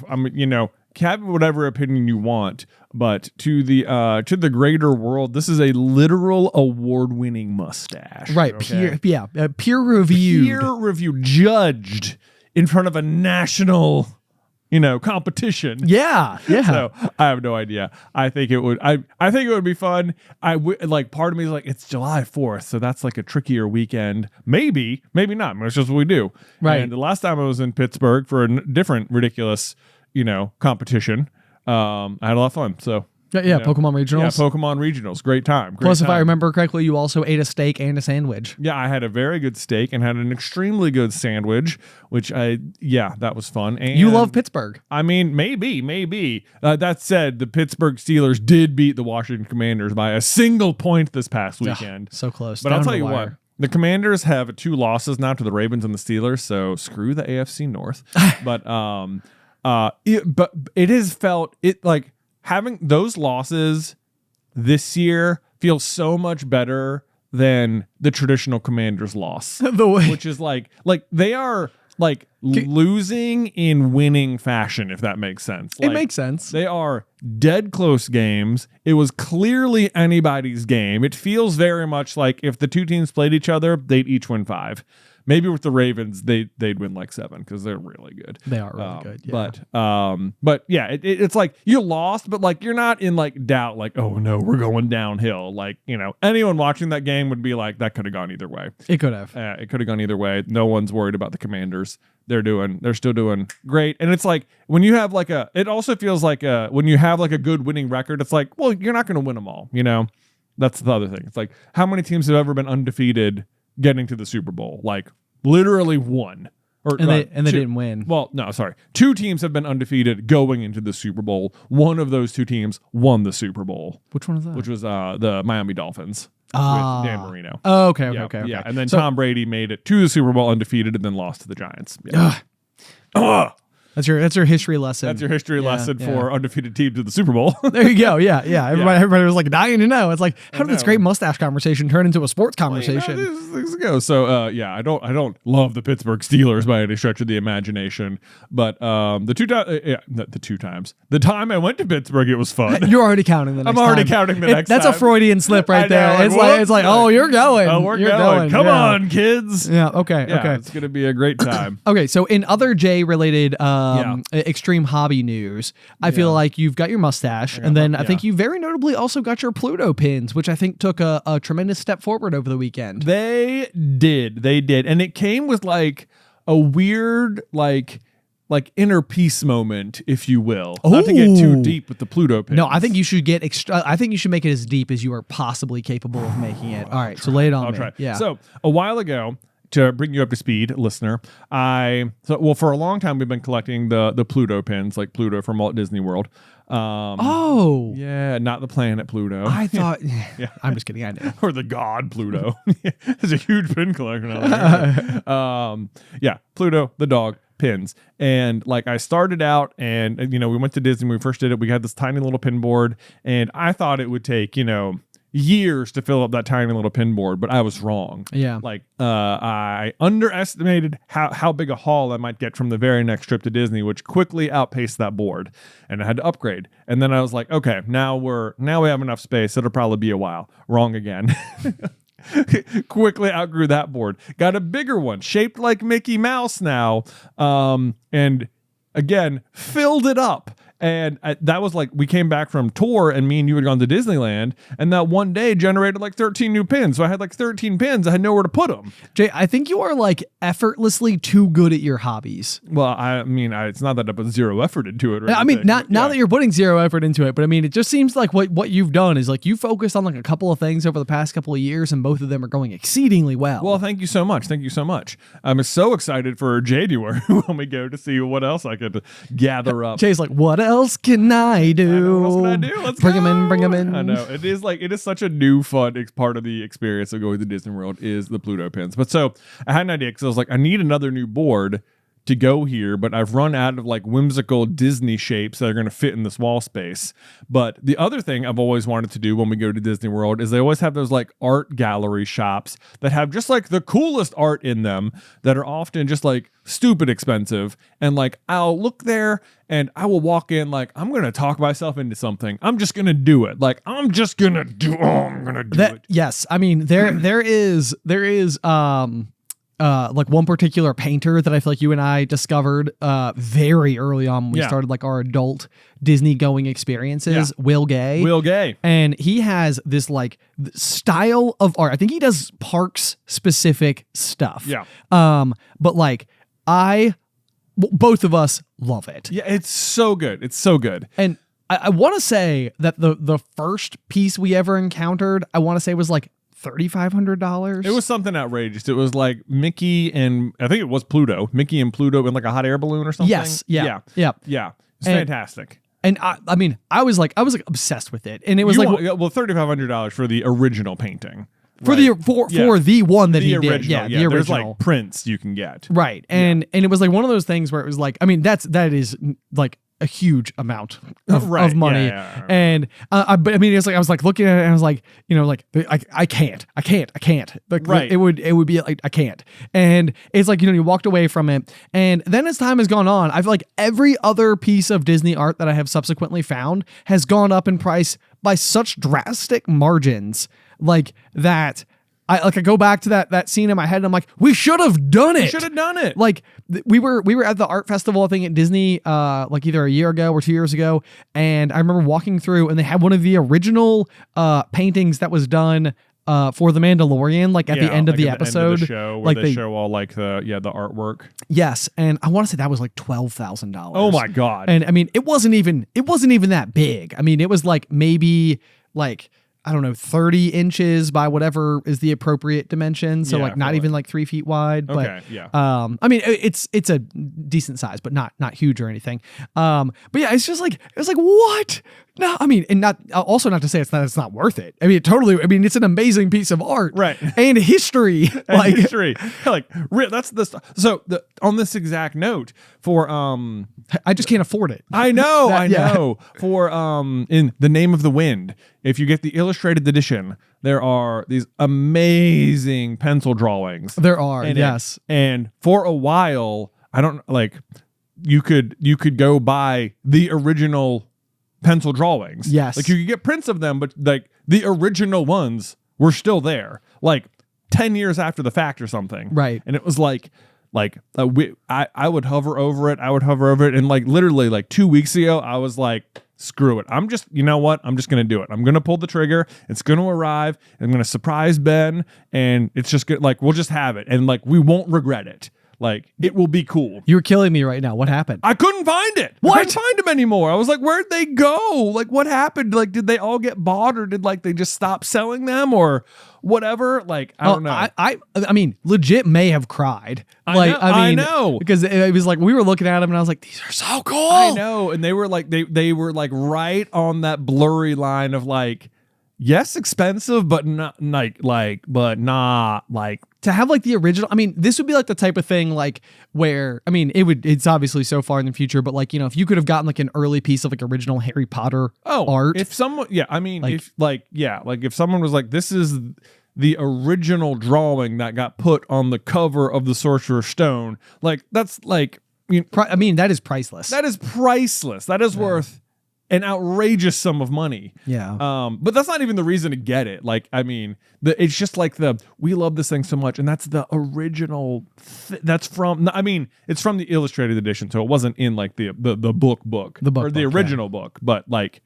have whatever opinion you want, but to the greater world, this is a literal award-winning mustache. Right. Okay? Peer reviewed. Peer reviewed, judged in front of a national competition. Yeah. So I have no idea. I think it would. I think it would be fun. Like part of me is like, it's July 4th, so that's like a trickier weekend. Maybe not. It's just what we do. Right. And the last time I was in Pittsburgh for a different ridiculous, competition, I had a lot of fun. So. Yeah, Pokemon Regionals. Yeah, Pokemon Regionals. Great time. Plus, if I remember correctly, you also ate a steak and a sandwich. Yeah, I had a very good steak and had an extremely good sandwich, which that was fun. And you love Pittsburgh. I mean, maybe. That said, the Pittsburgh Steelers did beat the Washington Commanders by a single point this past weekend. So close. But I'll tell you what. The Commanders have 2 losses now to the Ravens and the Steelers, so screw the AFC North. But it has felt like having those losses this year feels so much better than the traditional Commanders loss, which is like they are like losing in winning fashion, if that makes sense. It makes sense. They are dead close games. It was clearly anybody's game. It feels very much like if the two teams played each other, they'd each win 5. Maybe with the Ravens, they'd win like 7 because they're really good. They are really good. Yeah. But yeah, it's like you lost, but like you're not in like doubt. Like, oh no, we're going downhill. Like anyone watching that game would be like, that could have gone either way. It could have. It could have gone either way. No one's worried about the Commanders. They're still doing great. And it's like when you have like it also feels like when you have like a good winning record, it's like, well, you're not going to win them all. That's the other thing. It's like how many teams have ever been undefeated getting to the Super Bowl? Like literally one. And they didn't win. Well, no, sorry. 2 teams have been undefeated going into the Super Bowl. One of those 2 teams won the Super Bowl. Which one is that? Which was the Miami Dolphins with Dan Marino. Oh, okay. Yeah, and then Tom Brady made it to the Super Bowl undefeated and then lost to the Giants. Yeah. That's your history lesson. That's your history lesson for undefeated teams in the Super Bowl. There you go. Yeah. Everybody was like dying to know. It's like, how did this great mustache conversation turn into a sports conversation? Things go. So I don't love the Pittsburgh Steelers by any stretch of the imagination, but the time I went to Pittsburgh, it was fun. You're already counting the next time. I'm already counting the next time. That's a Freudian slip right there. Like, it's like, oh, you're going. Oh, we're going. Come on, kids. Yeah. Okay. It's gonna be a great time. Okay. So in other J related extreme hobby news, I feel like you've got your mustache, and then I think you very notably also got your Pluto pins, which I think took a tremendous step forward over the weekend. They did, and it came with like a weird like inner peace moment, if you will. Not to get too deep with the Pluto pins. No, I think you should get I think you should make it as deep as you are possibly capable of making it. All right, so lay it on me. Try. Yeah. So a while ago, to bring you up to speed, listener, for a long time we've been collecting the Pluto pins, like Pluto from Walt Disney World. Yeah, not the planet Pluto. I thought. I'm just kidding. I knew. Or the god Pluto. There's a huge pin collection out there. Pluto, the dog, pins. And like I started out and we went to Disney when we first did it. We had this tiny little pin board, and I thought it would take years to fill up that tiny little pin board, but I was wrong. Yeah. Like I underestimated how big a haul I might get from the very next trip to Disney, which quickly outpaced that board, and I had to upgrade. And then I was like, okay, now we have enough space. It'll probably be a while. Wrong again. quickly outgrew that board. Got a bigger one shaped like Mickey Mouse now. And again, filled it up. And that was like, we came back from tour and me and you had gone to Disneyland, and that one day generated like 13 new pins. So I had like 13 pins. I had nowhere to put them. Jay, I think you are like effortlessly too good at your hobbies. Well, I mean, it's not that I put zero effort into it. I mean, now that you're putting zero effort into it, but I mean, it just seems like what you've done is like you focused on like a couple of things over the past couple of years, and both of them are going exceedingly well. Well, thank you so much. Thank you so much. I'm so excited for January when we go to see what else I could gather up. Jay's like, what else can I do? What else can I do? Let's bring go. him in, bring him in. I know. It is such a new fun part of the experience of going to Disney World is the Pluto Pins. But so I had an idea because I was like, I need another new board to go here, but I've run out of like whimsical Disney shapes that are going to fit in this wall space. But the other thing I've always wanted to do when we go to Disney World is they always have those like art gallery shops that have just like the coolest art in them that are often just like stupid expensive. And like, I'll look there and I will walk in like, I'm going to talk myself into something. I'm just going to do it. Like, I'm just going to do it. Yes. I mean, there is like one particular painter that I feel like you and I discovered very early on when we started like our adult Disney going experiences. Will Gay. And he has this like style of art. I think he does parks specific stuff. Yeah. But like both of us love it. Yeah, it's so good. It's so good. And I want to say that the first piece we ever encountered, I want to say was like $3,500. It was something outrageous. It was like Mickey and I think it was Pluto. Mickey and Pluto in like a hot air balloon or something. Yes. Yeah. It's fantastic. And I mean, I was like obsessed with it, and it was $3,500 for the original painting. For the one that the he original, did. Yeah, the original. There's like prints you can get. Right. And it was like one of those things where it was like, I mean, that is like a huge amount of money. Yeah. And but I mean, it's like I was like looking at it and I was like, you know, like I can't. Like, right. It would be like I can't. And it's like, you know, you walked away from it, and then as time has gone on, I feel like every other piece of Disney art that I have subsequently found has gone up in price by such drastic margins, like that. I go back to that scene in my head and I'm like, we should have done it. We should have done it. Like we were at the art festival, I think at Disney, like either a year ago or 2 years ago. And I remember walking through and they had one of the original paintings that was done for The Mandalorian, like at the end of the episode, end of the show, where they show all like the artwork. Yes. And I want to say that was like $12,000. Oh my God. And I mean, it wasn't even that big. I mean, it was like maybe like, I don't know, 30 inches by whatever is the appropriate dimension. So like not even like 3 feet wide. But, okay, yeah. I mean, it's a decent size, but not huge or anything. But yeah, it's like what? No, I mean, and not to say it's not worth it. I mean, it's an amazing piece of art, right? And history, like history, like that's the stuff. So on this exact note, for I just can't afford it. I know. For in The Name of the Wind, if you get the illustrated edition, there are these amazing pencil drawings. There are, yes. And for a while, I don't like. You could go buy the original pencil drawings. Yes. Like you could get prints of them, but like the original ones were still there, like 10 years after the fact or something. Right. And it was I would hover over it. And like literally like 2 weeks ago, I was like, screw it. You know what? I'm just going to do it. I'm going to pull the trigger. It's going to arrive. I'm going to surprise Ben. And it's just good. Like, we'll just have it. And like, we won't regret it. Like, it will be cool. You're killing me right now. What happened? I couldn't find it. What? I couldn't find them anymore. I was like, where'd they go? Like, what happened? Like, did they all get bought, or did like they just stop selling them or whatever? Like, I don't know. I mean, legit may have cried. I know. Because it was like we were looking at them and I was like, these are so cool. I know. And they were like they were like right on that blurry line of like, yes, expensive, but not like to have like the original. I mean, this would be like the type of thing like where, I mean, it's obviously so far in the future, but like, you know, if you could have gotten like an early piece of like original Harry Potter art. If someone, if someone was like, this is the original drawing that got put on the cover of the Sorcerer's Stone, like that's like, I mean, that is priceless. That is priceless. That is worth an outrageous sum of money. Yeah. But that's not even the reason to get it. Like, I mean, it's just like we love this thing so much, and that's the original. That's from. I mean, it's from the illustrated edition, so it wasn't in like the book, or the original book, but like,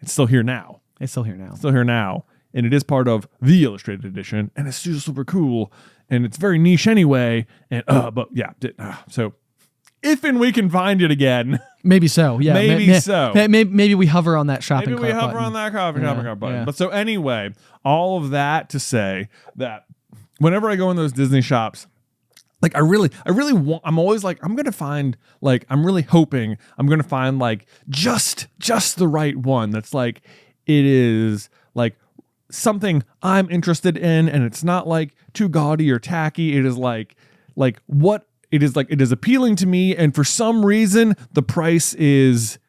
it's still here now. It's still here now. Still here now, and it is part of the illustrated edition, and it's super, super cool, and it's very niche anyway. And but yeah, so. If and we can find it again. Maybe so. Yeah. Maybe we hover on that shopping cart Maybe we hover button. on that shopping cart button. Yeah. But so anyway, all of that to say that whenever I go in those Disney shops, like I really want, I'm always like, I'm going to find, like, I'm really hoping I'm going to find like just the right one. That's like, it is like something I'm interested in, and it's not like too gaudy or tacky. It is like what it is appealing to me, and for some reason the price is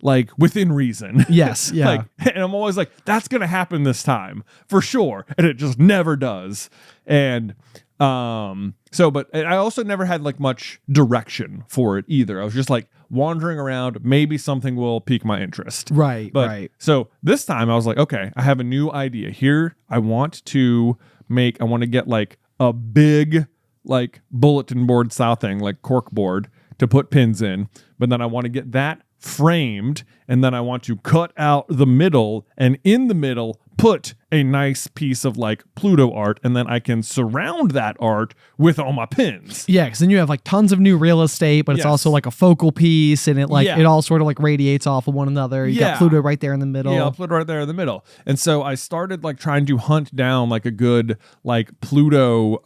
like within reason. Yes, yeah. Like, and I'm always like, that's gonna happen this time for sure, and it just never does. And but I also never had like much direction for it either. I was just like wandering around, maybe something will pique my interest. Right. So this time I was like, okay, I have a new idea here. I want to get like a big like bulletin board style thing, like cork board to put pins in, but then I want to get that framed, and then I want to cut out the middle, and in the middle put a nice piece of like Pluto art, and then I can surround that art with all my pins. Yeah, because then you have like tons of new real estate, but it's also like a focal piece, and it all sort of like radiates off of one another. You got Pluto right there in the middle. Yeah, Pluto right there in the middle. And so I started like trying to hunt down like a good like Pluto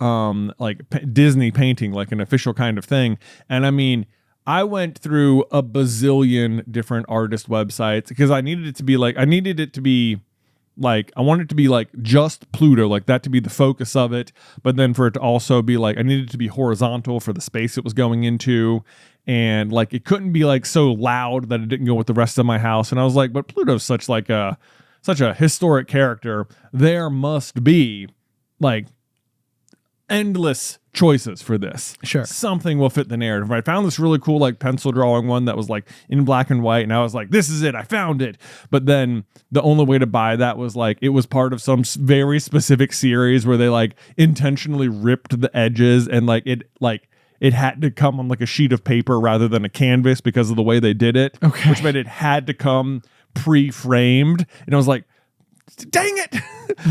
Disney painting, like an official kind of thing. And I mean, I went through a bazillion different artist websites because I wanted it to be like just Pluto, like that to be the focus of it. But then for it to also be like, I needed it to be horizontal for the space it was going into. And like, it couldn't be like so loud that it didn't go with the rest of my house. And I was like, but Pluto's such a historic character. There must be like endless choices for this. Sure. Something will fit the narrative. I found this really cool like pencil drawing one that was like in black and white, and I was like, this is it, I found it. But then the only way to buy that was like, it was part of some very specific series where they like intentionally ripped the edges, and it had to come on like a sheet of paper rather than a canvas because of the way they did it. Okay. Which meant it had to come pre-framed. And I was like, dang it.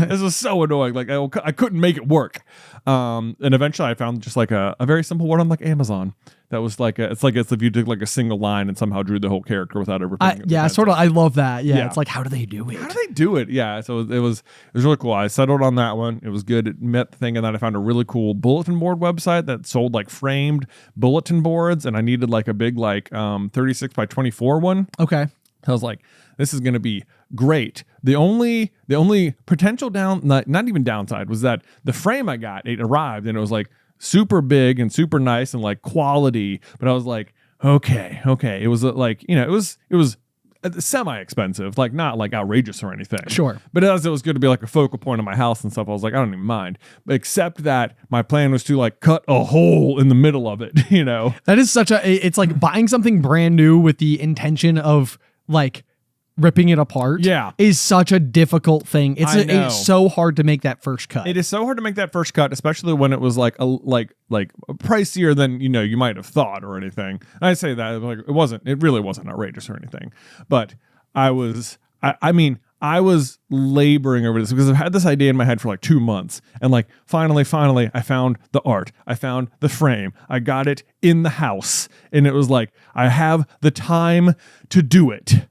This was so annoying. Like I couldn't make it work. And eventually I found just like a very simple one on like Amazon. That was like it's if you took like a single line and somehow drew the whole character without ever putting it. Yeah, sort of. I love that. Yeah, it's like, how do they do it? How do they do it? Yeah, so it was really cool. I settled on that one. It was good. It met the thing, and then I found a really cool bulletin board website that sold like framed bulletin boards, and I needed like a big like 36 by 24 one. Okay. I was like, this is going to be great. The only potential not even downside was that the frame I got, it arrived and it was like super big and super nice and like quality. But I was like, okay. It was like, it was semi-expensive, like not like outrageous or anything. Sure. But as it was good to be like a focal point of my house and stuff, I was like, I don't even mind. But except that my plan was to like cut a hole in the middle of it, That is it's like buying something brand new with the intention of like ripping it apart is such a difficult thing. It's so hard to make that first cut. It is so hard to make that first cut, especially when it was like pricier than you might have thought or anything. And I say that like it really wasn't outrageous or anything. But I was laboring over this because I've had this idea in my head for like 2 months, and like finally I found the art, I found the frame, I got it in the house, and it was like, I have the time to do it.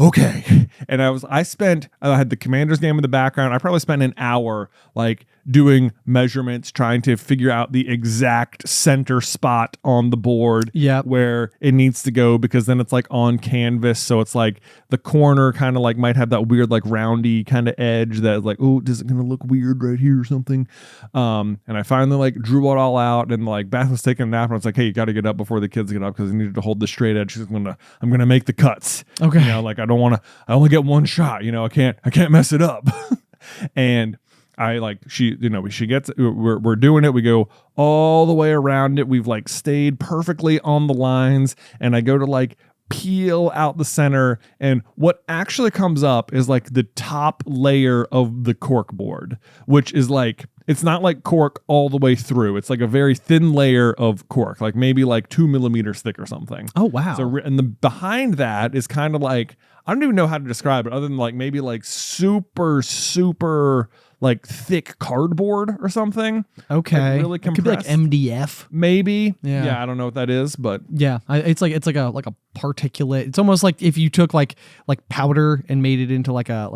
Okay. And I had the Commanders game in the background. I probably spent an hour like doing measurements, trying to figure out the exact center spot on the board where it needs to go, because then it's like on canvas. So it's like the corner kind of like might have that weird like roundy kind of edge that is like, oh, is it going to look weird right here or something? And I finally like drew it all out, and like Beth was taking a nap, and I was like, hey, you got to get up before the kids get up because I needed to hold the straight edge. I'm going to make the cuts. Okay. Like I only get one shot, I can't mess it up. And I like, she gets, we're doing it. We go all the way around it. We've like stayed perfectly on the lines, and I go to like peel out the center, and what actually comes up is like the top layer of the cork board, which is like, it's not like cork all the way through. It's like a very thin layer of cork, like maybe like 2 millimeters thick or something. Oh, wow. So, and the behind that is kind of like, I don't even know how to describe it other than like maybe like super like thick cardboard or something. Okay. Like really compressed. It could be like MDF. Maybe. Yeah. Yeah, I don't know what that is, but yeah, it's like a particulate. It's almost like if you took like powder and made it into like a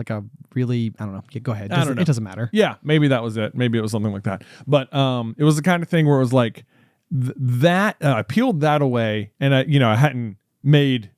really, I don't know. Yeah, go ahead. I don't know. It doesn't matter. Yeah, maybe that was it. Maybe it was something like that. But it was the kind of thing where it was like that. I peeled that away, and I hadn't made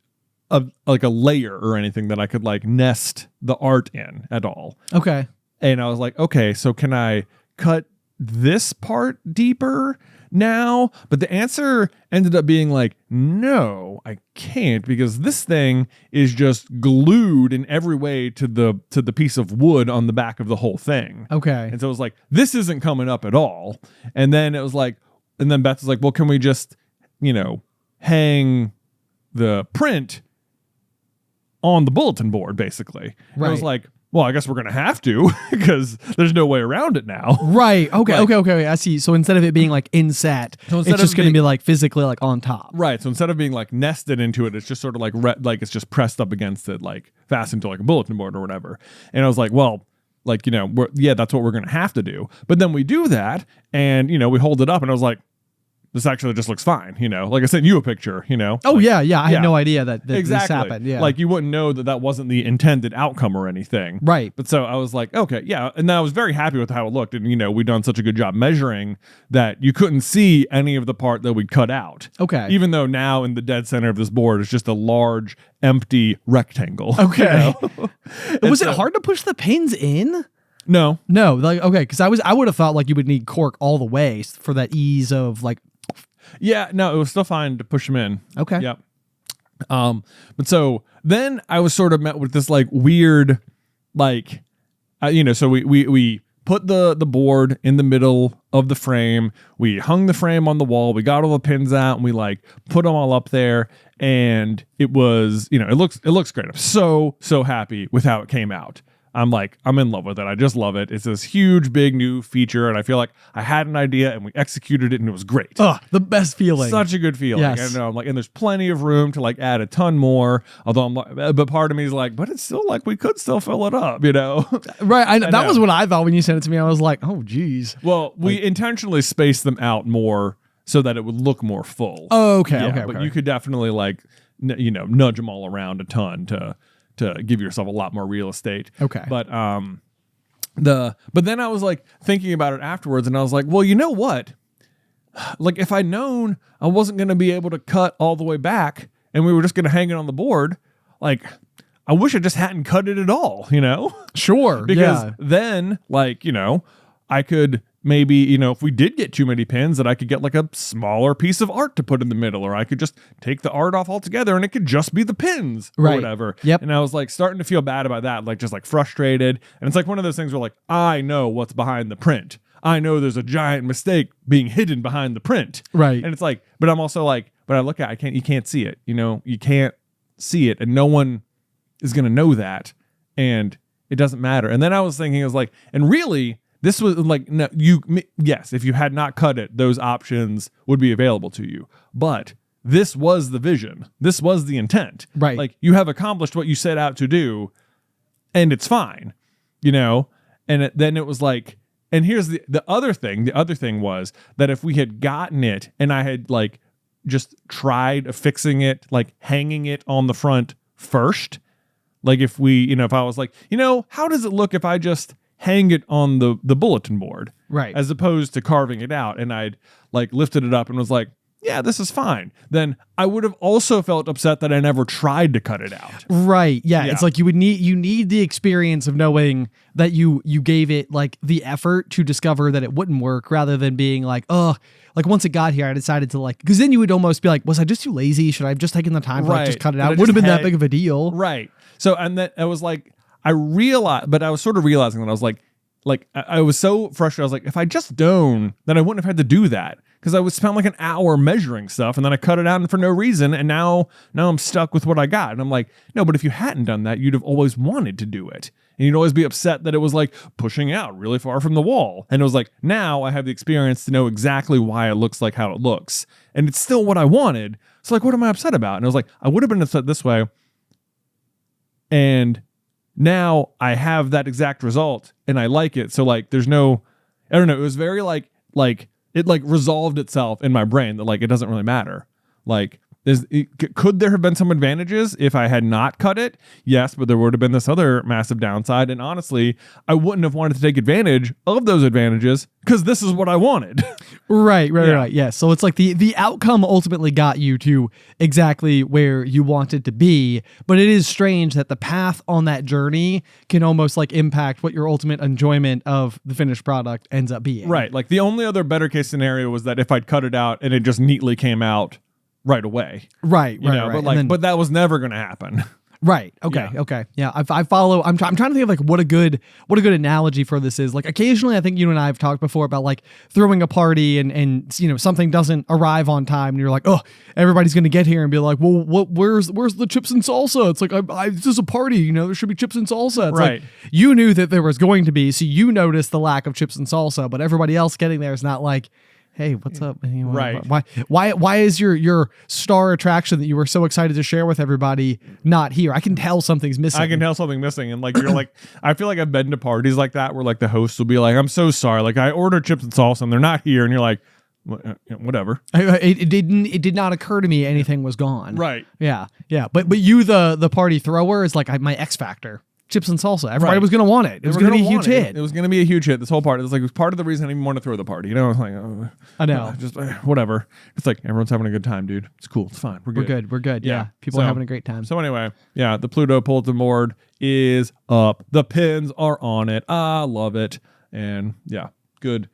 a layer or anything that I could like nest the art in at all. Okay. And I was like, okay, so can I cut this part deeper now? But the answer ended up being like, no, I can't, because this thing is just glued in every way to the piece of wood on the back of the whole thing. Okay. And so it was like, this isn't coming up at all. And then it was like, and then Beth was like, well, can we just, hang the print on the bulletin board, basically? Right. I was like, well, I guess we're going to have to, because there's no way around it now. Right. Okay. Like, okay. I see. So instead of it being like inset, So it's instead just of going to being- be like physically like on top. Right. So instead of being like nested into it, it's just sort of like it's just pressed up against it, like fastened to like a bulletin board or whatever. And I was like, well, like, that's what we're going to have to do. But then we do that, and, we hold it up, and I was like, this actually just looks fine, Like I sent you a picture, Oh, like, yeah. I yeah. had no idea that exactly. this happened. Yeah. Like you wouldn't know that wasn't the intended outcome or anything. Right. But so I was like, okay, yeah. And then I was very happy with how it looked. And, we'd done such a good job measuring that you couldn't see any of the part that we'd cut out. Okay. Even though now in the dead center of this board is just a large, empty rectangle. Okay. Was it so- hard to push the pins in? No. No. Like, okay. Because I would have thought like you would need cork all the way for that ease of like. Yeah, no, it was still fine to push them in. Okay. Yep. But so then I was sort of met with this like weird, like, so we put the board in the middle of the frame. We hung the frame on the wall. We got all the pins out, and we like put them all up there. And it was, it looks great. I'm so happy with how it came out. I'm in love with it. I just love it. It's this huge, big new feature, and I feel like I had an idea and we executed it, and it was great. Oh, the best feeling. Such a good feeling. Yes. And I'm like, and there's plenty of room to like add a ton more. Although I'm like, but part of me is like, but it's still like we could still fill it up, Right. I know. That know. was what I thought when you sent it to me. I was like, oh, geez. Well, we intentionally spaced them out more so that it would look more full. Oh, okay. Yeah, okay. But you could definitely like, nudge them all around a ton to give yourself a lot more real estate. Okay. But but then I was like thinking about it afterwards, and I was like, well, you know what? Like if I'd known I wasn't going to be able to cut all the way back and we were just going to hang it on the board, like I wish I just hadn't cut it at all, Sure. because yeah. then like, I could maybe, if we did get too many pins, that I could get like a smaller piece of art to put in the middle, or I could just take the art off altogether and it could just be the pins or Right. whatever. Yep. And I was like starting to feel bad about that, like just like frustrated. And it's like one of those things where like, I know what's behind the print. I know there's a giant mistake being hidden behind the print. Right. And it's like, but I'm also like, but I look at you can't see it. You can't see it, and no one is going to know that, and it doesn't matter. And then I was thinking, I was like, and really, this was like, no, yes, if you had not cut it, those options would be available to you. But this was the vision. This was the intent. Right. Like you have accomplished what you set out to do, and it's fine, And then it was like, and here's the other thing. The other thing was that if we had gotten it and I had like just tried affixing it, like hanging it on the front first, like if we, if I was like, how does it look if I just hang it on the bulletin board, Right. as opposed to carving it out, and I'd like lifted it up and was like, yeah, this is fine, then I would have also felt upset that I never tried to cut it out. Right. Yeah. Yeah. It's like you need the experience of knowing that you gave it like the effort to discover that it wouldn't work, rather than being like, oh, like once it got here, I decided to like, because then you would almost be like, was I just too lazy? Should I have just taken the time to like just Right. cut it But I out? Would have just been that had- big of a deal. Right. So, and then I was like, I realized, but I was sort of realizing that I was like I was so frustrated. I was like, if I just don't, then I wouldn't have had to do that. because I would spend like an hour measuring stuff and then I cut it out for no reason. And now I'm stuck with what I got. And I'm like, no, but if you hadn't done that, you'd have always wanted to do it. And you'd always be upset that it was like pushing out really far from the wall. And it was like, now I have the experience to know exactly why it looks like how it looks. And it's still what I wanted. So like, what am I upset about? And I was like, I would have been upset this way. And now I have that exact result and I like it. So like, there's no, I don't know. It was very like it like resolved itself in my brain that like, it doesn't really matter. Like, could there have been some advantages if I had not cut it? Yes, but there would have been this other massive downside. And honestly, I wouldn't have wanted to take advantage of those advantages because this is what I wanted. Right. Yeah. So it's like the outcome ultimately got you to exactly where you wanted to be. But it is strange that the path on that journey can almost like impact what your ultimate enjoyment of the finished product ends up being. Right. Like the only other better case scenario was that if I'd cut it out and it just neatly came out right away. Right. But like, but that was never going to happen. Right. Okay. Yeah. Okay. Yeah. I follow. I'm trying to think of like what a good analogy for this is. Like occasionally, I think you and I have talked before about like throwing a party and something doesn't arrive on time and you're like, oh, everybody's gonna get here and be like, well, where's the chips and salsa? It's like this is a party. There should be chips and salsa. It's right. Like, you knew that there was going to be, so you noticed the lack of chips and salsa, but everybody else getting there is not like, hey, what's up? Right. Why is your star attraction that you were so excited to share with everybody not here? I can tell something's missing. I can tell something missing. And like, you're like, I feel like I've been to parties like that where like the host will be like, I'm so sorry. Like I ordered chips and salsa and they're not here. And you're like, whatever. It did not occur to me anything was gone. Right. Yeah. Yeah. But you, the party thrower, is like my X factor. Chips and salsa. Everybody was going to want it. It was going to be a huge hit. It was going to be a huge hit. This whole party. It was like, it was part of the reason I didn't even want to throw the party. I was like, oh, I know. Just whatever. It's like, everyone's having a good time, dude. It's cool. It's fine. We're good. Yeah. People are having a great time. So anyway, yeah, the Pluto bulletin board is up. The pins are on it. I love it. And yeah, good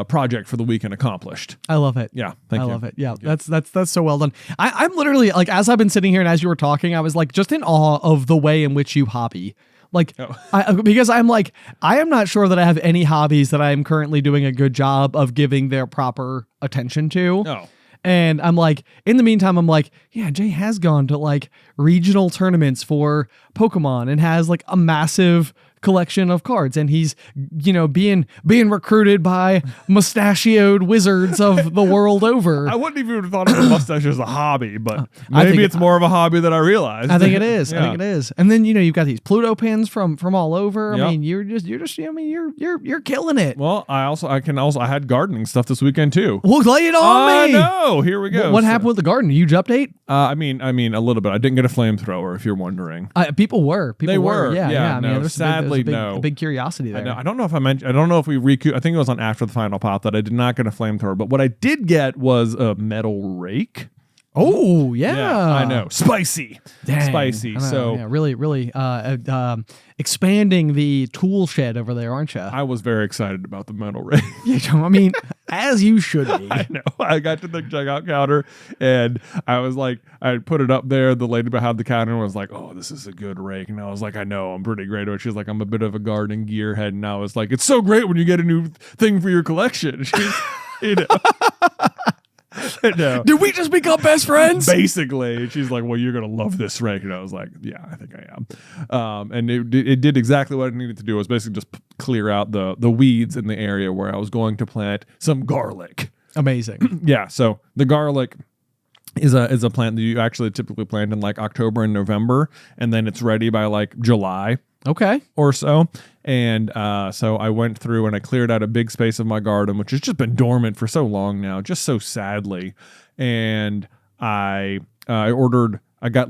project for the weekend accomplished. I love it. Yeah, thank you. I love it. Yeah, that's so well done. I'm literally like, as I've been sitting here and as you were talking, I was like just in awe of the way in which you hobby. Like, because I'm like, I am not sure that I have any hobbies that I am currently doing a good job of giving their proper attention to. Oh. And I'm like, in the meantime, I'm like, yeah, Jay has gone to like regional tournaments for Pokemon and has like a massive collection of cards, and he's being recruited by mustachioed wizards of the world over. I wouldn't even have thought of a mustache as a hobby, but maybe it's more of a hobby than I realized. I think it is. Yeah. I think it is. And then you've got these Pluto pins from all over. Yep. I mean, you're killing it. Well, I had gardening stuff this weekend too. Well, lay it on me. No, here we go. What happened with the garden? Huge update? I mean a little bit. I didn't get a flamethrower, if you're wondering. People were. They were. Yeah. I mean, no, sadly, a big curiosity there. I don't know if I mentioned. I don't know if we I think it was on after the final pop that I did not get a flamethrower. But what I did get was a metal rake. Oh yeah, I know, spicy. Dang. Spicy. So yeah, really, expanding the tool shed over there, aren't you? I was very excited about the metal rake. Yeah, I mean, as you should be. I know. I got to the checkout counter and I was like, I put it up there. The lady behind the counter was like, "Oh, this is a good rake," and I was like, "I know, I'm pretty great at it." She's like, "I'm a bit of a gardening gearhead," and I was like, "It's so great when you get a new thing for your collection." She's, No. Did we just become best friends? Basically. She's like, well, you're going to love this rake. And I was like, yeah, I think I am. And it did exactly what it needed to do. It was basically just clear out the weeds in the area where I was going to plant some garlic. Amazing. Yeah. So the garlic is a plant that you actually typically plant in like October and November. And then it's ready by like July. Okay. Or so. And so I went through and I cleared out a big space of my garden, which has just been dormant for so long now, just so sadly. And I got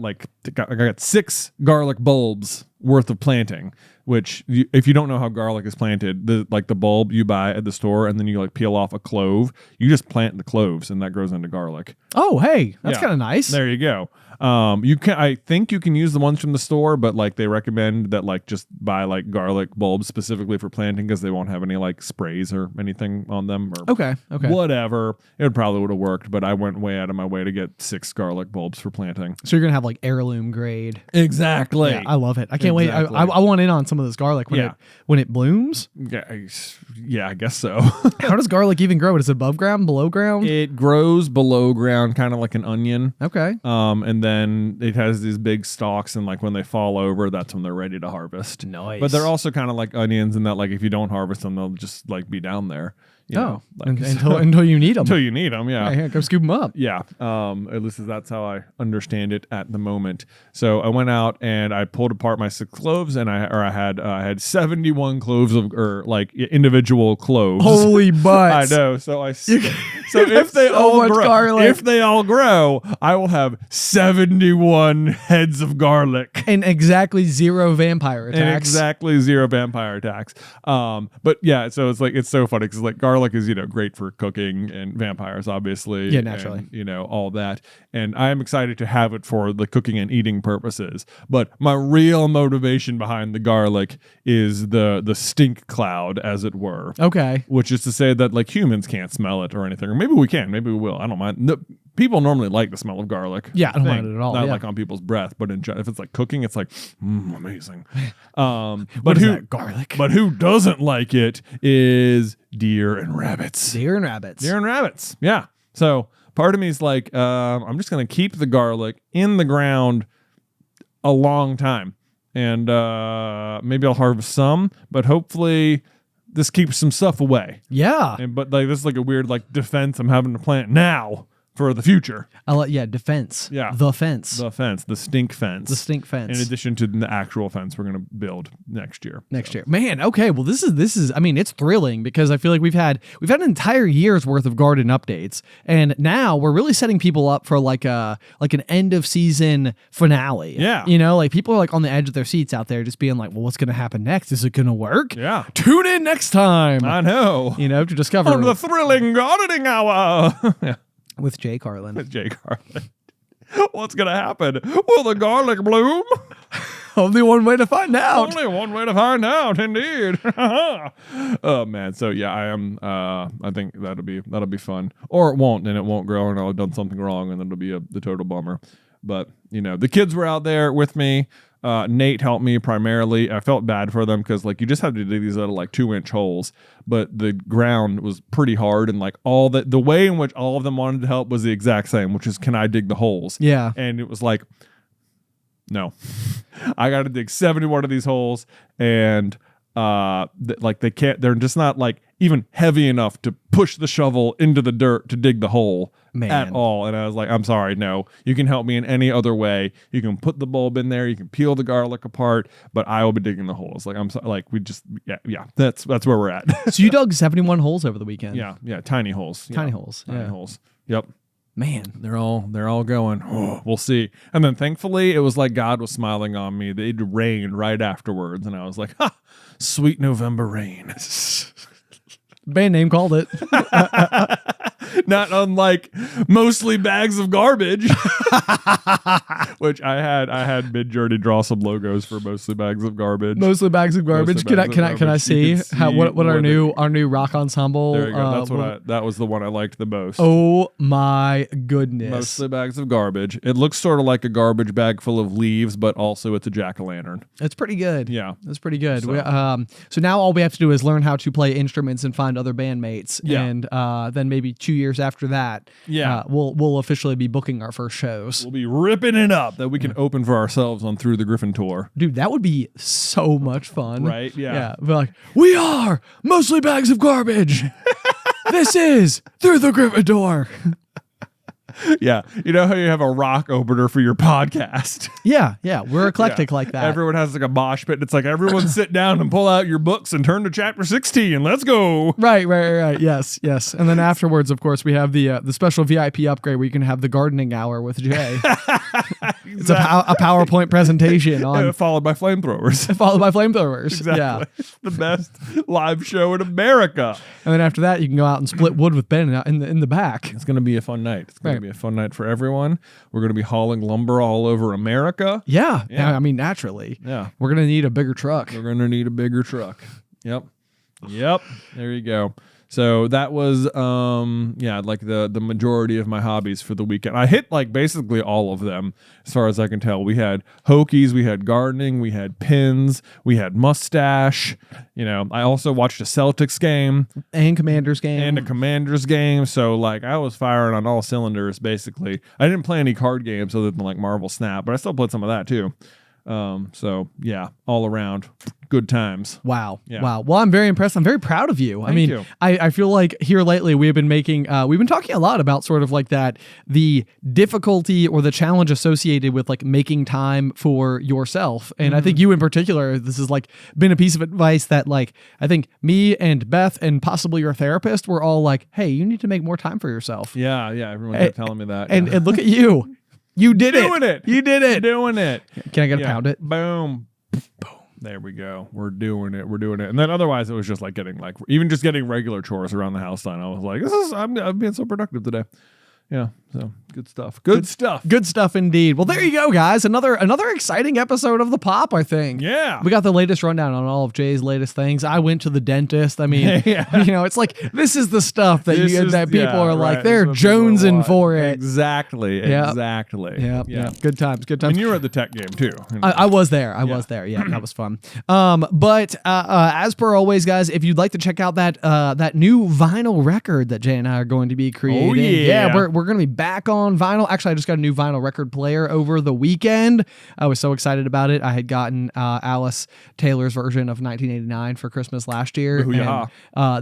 6 garlic bulbs worth of planting, which if you don't know how garlic is planted, the bulb you buy at the store and then you like peel off a clove, you just plant the cloves and that grows into garlic. Oh, hey, that's kind of nice. There you go. I think you can use the ones from the store, but like they recommend that like just buy like garlic bulbs specifically for planting because they won't have any like sprays or anything on them or okay. Whatever. It probably would have worked, but I went way out of my way to get 6 garlic bulbs for planting. So you're gonna have like heirloom grade. Exactly. Yeah, I love it. I can't can't wait. Exactly. I want in on some of this garlic when it blooms. Yeah, I guess so. How does garlic even grow? Is it above ground, below ground? It grows below ground, kind of like an onion. Okay. And then it has these big stalks, and like when they fall over, that's when they're ready to harvest. Nice. But they're also kind of like onions in that, like, if you don't harvest them, they'll just like be down there. You know, like, until you need them. Until you need them, yeah. Go scoop them up. Yeah. At least that's how I understand it at the moment. So I went out and I pulled apart my 6 cloves, and I had 71 cloves of, or like individual cloves. Holy butts! I know. So if they all grow, I will have 71 heads of garlic and exactly 0 vampire attacks. But yeah, so it's so funny because like garlic is, great for cooking and vampires, obviously. Yeah, naturally. And, all that. And I am excited to have it for the cooking and eating purposes. But my real motivation behind the garlic is the stink cloud, as it were. Okay. Which is to say that like humans can't smell it or anything. Or maybe we can. Maybe we will. I don't mind. No, people normally like the smell of garlic. Yeah, I don't mind it at all. Not like on people's breath, but if it's like cooking, it's like, amazing. But that garlic? But who doesn't like it is deer and rabbits. Deer and rabbits. Yeah. So part of me is like, I'm just going to keep the garlic in the ground a long time. And maybe I'll harvest some, but hopefully this keeps some stuff away. Yeah. But like this is like a weird like defense I'm having to plant now for the future. Defense. Yeah. The fence. The stink fence. The stink fence. In addition to the actual fence we're going to build next year. Year. Man, okay. Well, this is I mean, it's thrilling because I feel like we've had an entire year's worth of garden updates, and now we're really setting people up for like an end of season finale. Yeah. Like people are like on the edge of their seats out there just being like, well, what's going to happen next? Is it going to work? Yeah. Tune in next time. I know. To discover on the thrilling gardening hour. Yeah. With Jay Carlin. What's going to happen? Will the garlic bloom? Only one way to find out. Only one way to find out, indeed. Oh, man. So, yeah, I am. I think that'll be fun. Or it won't, and it won't grow, and I'll have done something wrong, and then it'll be the total bummer. But, the kids were out there with me. Nate helped me primarily. I felt bad for them because like you just have to dig these little like 2-inch holes, but the ground was pretty hard, and like all the way in which all of them wanted to help was the exact same, which is, can I dig the holes? Yeah. And it was like, no, I got to dig 71 of these holes, and they're just not like even heavy enough to push the shovel into the dirt to dig the hole at all. And I was like, I'm sorry, no, you can help me in any other way. You can put the bulb in there, you can peel the garlic apart, but I will be digging the holes. Like, I'm sorry, like yeah, that's where we're at. So you dug 71 holes over the weekend. Yeah, tiny holes. Tiny holes. Yep. Man, they're all going, oh, we'll see. And then thankfully it was like God was smiling on me. It rained right afterwards, and I was like, ha, sweet November rain. Band name called it. Not unlike Mostly Bags of Garbage, which I had Mid-Journey draw some logos for Mostly Bags of Garbage. Mostly Bags of Garbage. Can I see what our new rock ensemble? There you go. That was the one I liked the most. Oh my goodness! Mostly Bags of Garbage. It looks sort of like a garbage bag full of leaves, but also it's a jack-o'-lantern. It's pretty good. Yeah, it's pretty good. So now all we have to do is learn how to play instruments and find other bandmates, and then maybe 2 years after that, we'll officially be booking our first shows. We'll be ripping it up that we can open for ourselves on Through the Griffin tour. Dude, that would be so much fun. Right? Yeah. We're like, we are Mostly Bags of Garbage. This is Through the Griffin tour. Yeah. You know how you have a rock opener for your podcast? Yeah. We're eclectic like that. Everyone has like a mosh pit. It's like everyone sit down and pull out your books and turn to chapter 16. Let's go. Right. Yes. And then afterwards, of course, we have the special VIP upgrade where you can have the gardening hour with Jay. Exactly. It's a PowerPoint presentation followed by flamethrowers. Exactly. Yeah. The best live show in America. And then after that, you can go out and split wood with Ben in the back. It's going to be a fun night. It's going to be a fun night for everyone. We're going to be hauling lumber all over America. Yeah. I mean, naturally. Yeah. We're going to need a bigger truck. Yep. There you go. So that was like the majority of my hobbies for the weekend. I hit like basically all of them as far as I can tell. We had Hokies, we had gardening, we had pins, we had mustache. I also watched a Celtics game and Commanders game and a Commanders game. So like I was firing on all cylinders basically. I didn't play any card games other than like Marvel Snap, but I still played some of that too. So yeah, all around good times. Wow. Yeah. Wow. Well, I'm very impressed. I'm very proud of you. Thank you. I feel like here lately we've been talking a lot about sort of like the difficulty or the challenge associated with like making time for yourself. And I think you in particular, this has like been a piece of advice that like, I think me and Beth and possibly your therapist were all like, hey, you need to make more time for yourself. Yeah. Everyone kept telling me that. And look at you. You did it. Doing it. You did it. Doing it. Can I get a pound it? Boom. Boom. There we go. We're doing it. And then otherwise it was just like getting regular chores around the house done. I was like, I'm being so productive today. Yeah. So good stuff. Good stuff. Good stuff indeed. Well, there you go, guys. Another exciting episode of The Pop, I think. Yeah. We got the latest rundown on all of Jay's latest things. I went to the dentist. I mean, it's like this is the stuff that people are like, they're jonesing for it. Exactly. Yep. Exactly. Yeah. Good times. And you were at the tech game too. I was there. I was there. Yeah, that was fun. But as per always, guys, if you'd like to check out that new vinyl record that Jay and I are going to be creating, we're going to be back on vinyl. Actually, I just got a new vinyl record player over the weekend. I was so excited about it. I had gotten Alice Taylor's version of 1989 for Christmas last year. And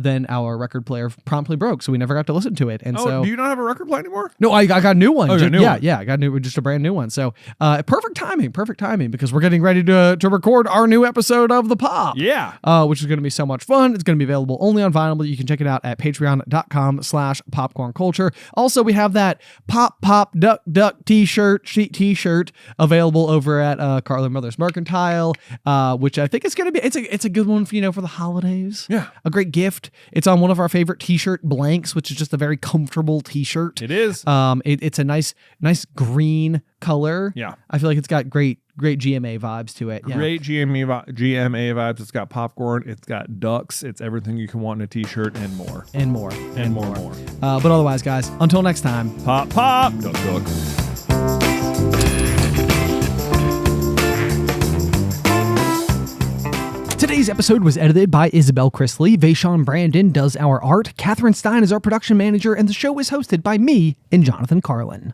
then our record player promptly broke, so we never got to listen to it. And so, do you not have a record player anymore? No, I got a new one. Oh, I got just a brand new one. So perfect timing because we're getting ready to record our new episode of The Pop. Yeah. Which is going to be so much fun. It's going to be available only on vinyl, but you can check it out at patreon.com/popcornculture. Also, we have that Pop Duck t-shirt available over at Carlin Brothers Mercantile, which I think is going to be it's a good one for the holidays. Yeah, a great gift. It's on one of our favorite t-shirt blanks, which is just a very comfortable t-shirt. It is. It's a nice green color. Yeah, I feel like it's got great GMA vibes to it. Great GMA vibes. It's got popcorn. It's got ducks. It's everything you can want in a t-shirt and more. And more. But otherwise, guys, until next time. Pop, duck, duck. Today's episode was edited by Isybelle Christley. Vaishon Brandon does our art. Catherine Stein is our production manager, and the show is hosted by me and Jonathan Carlin.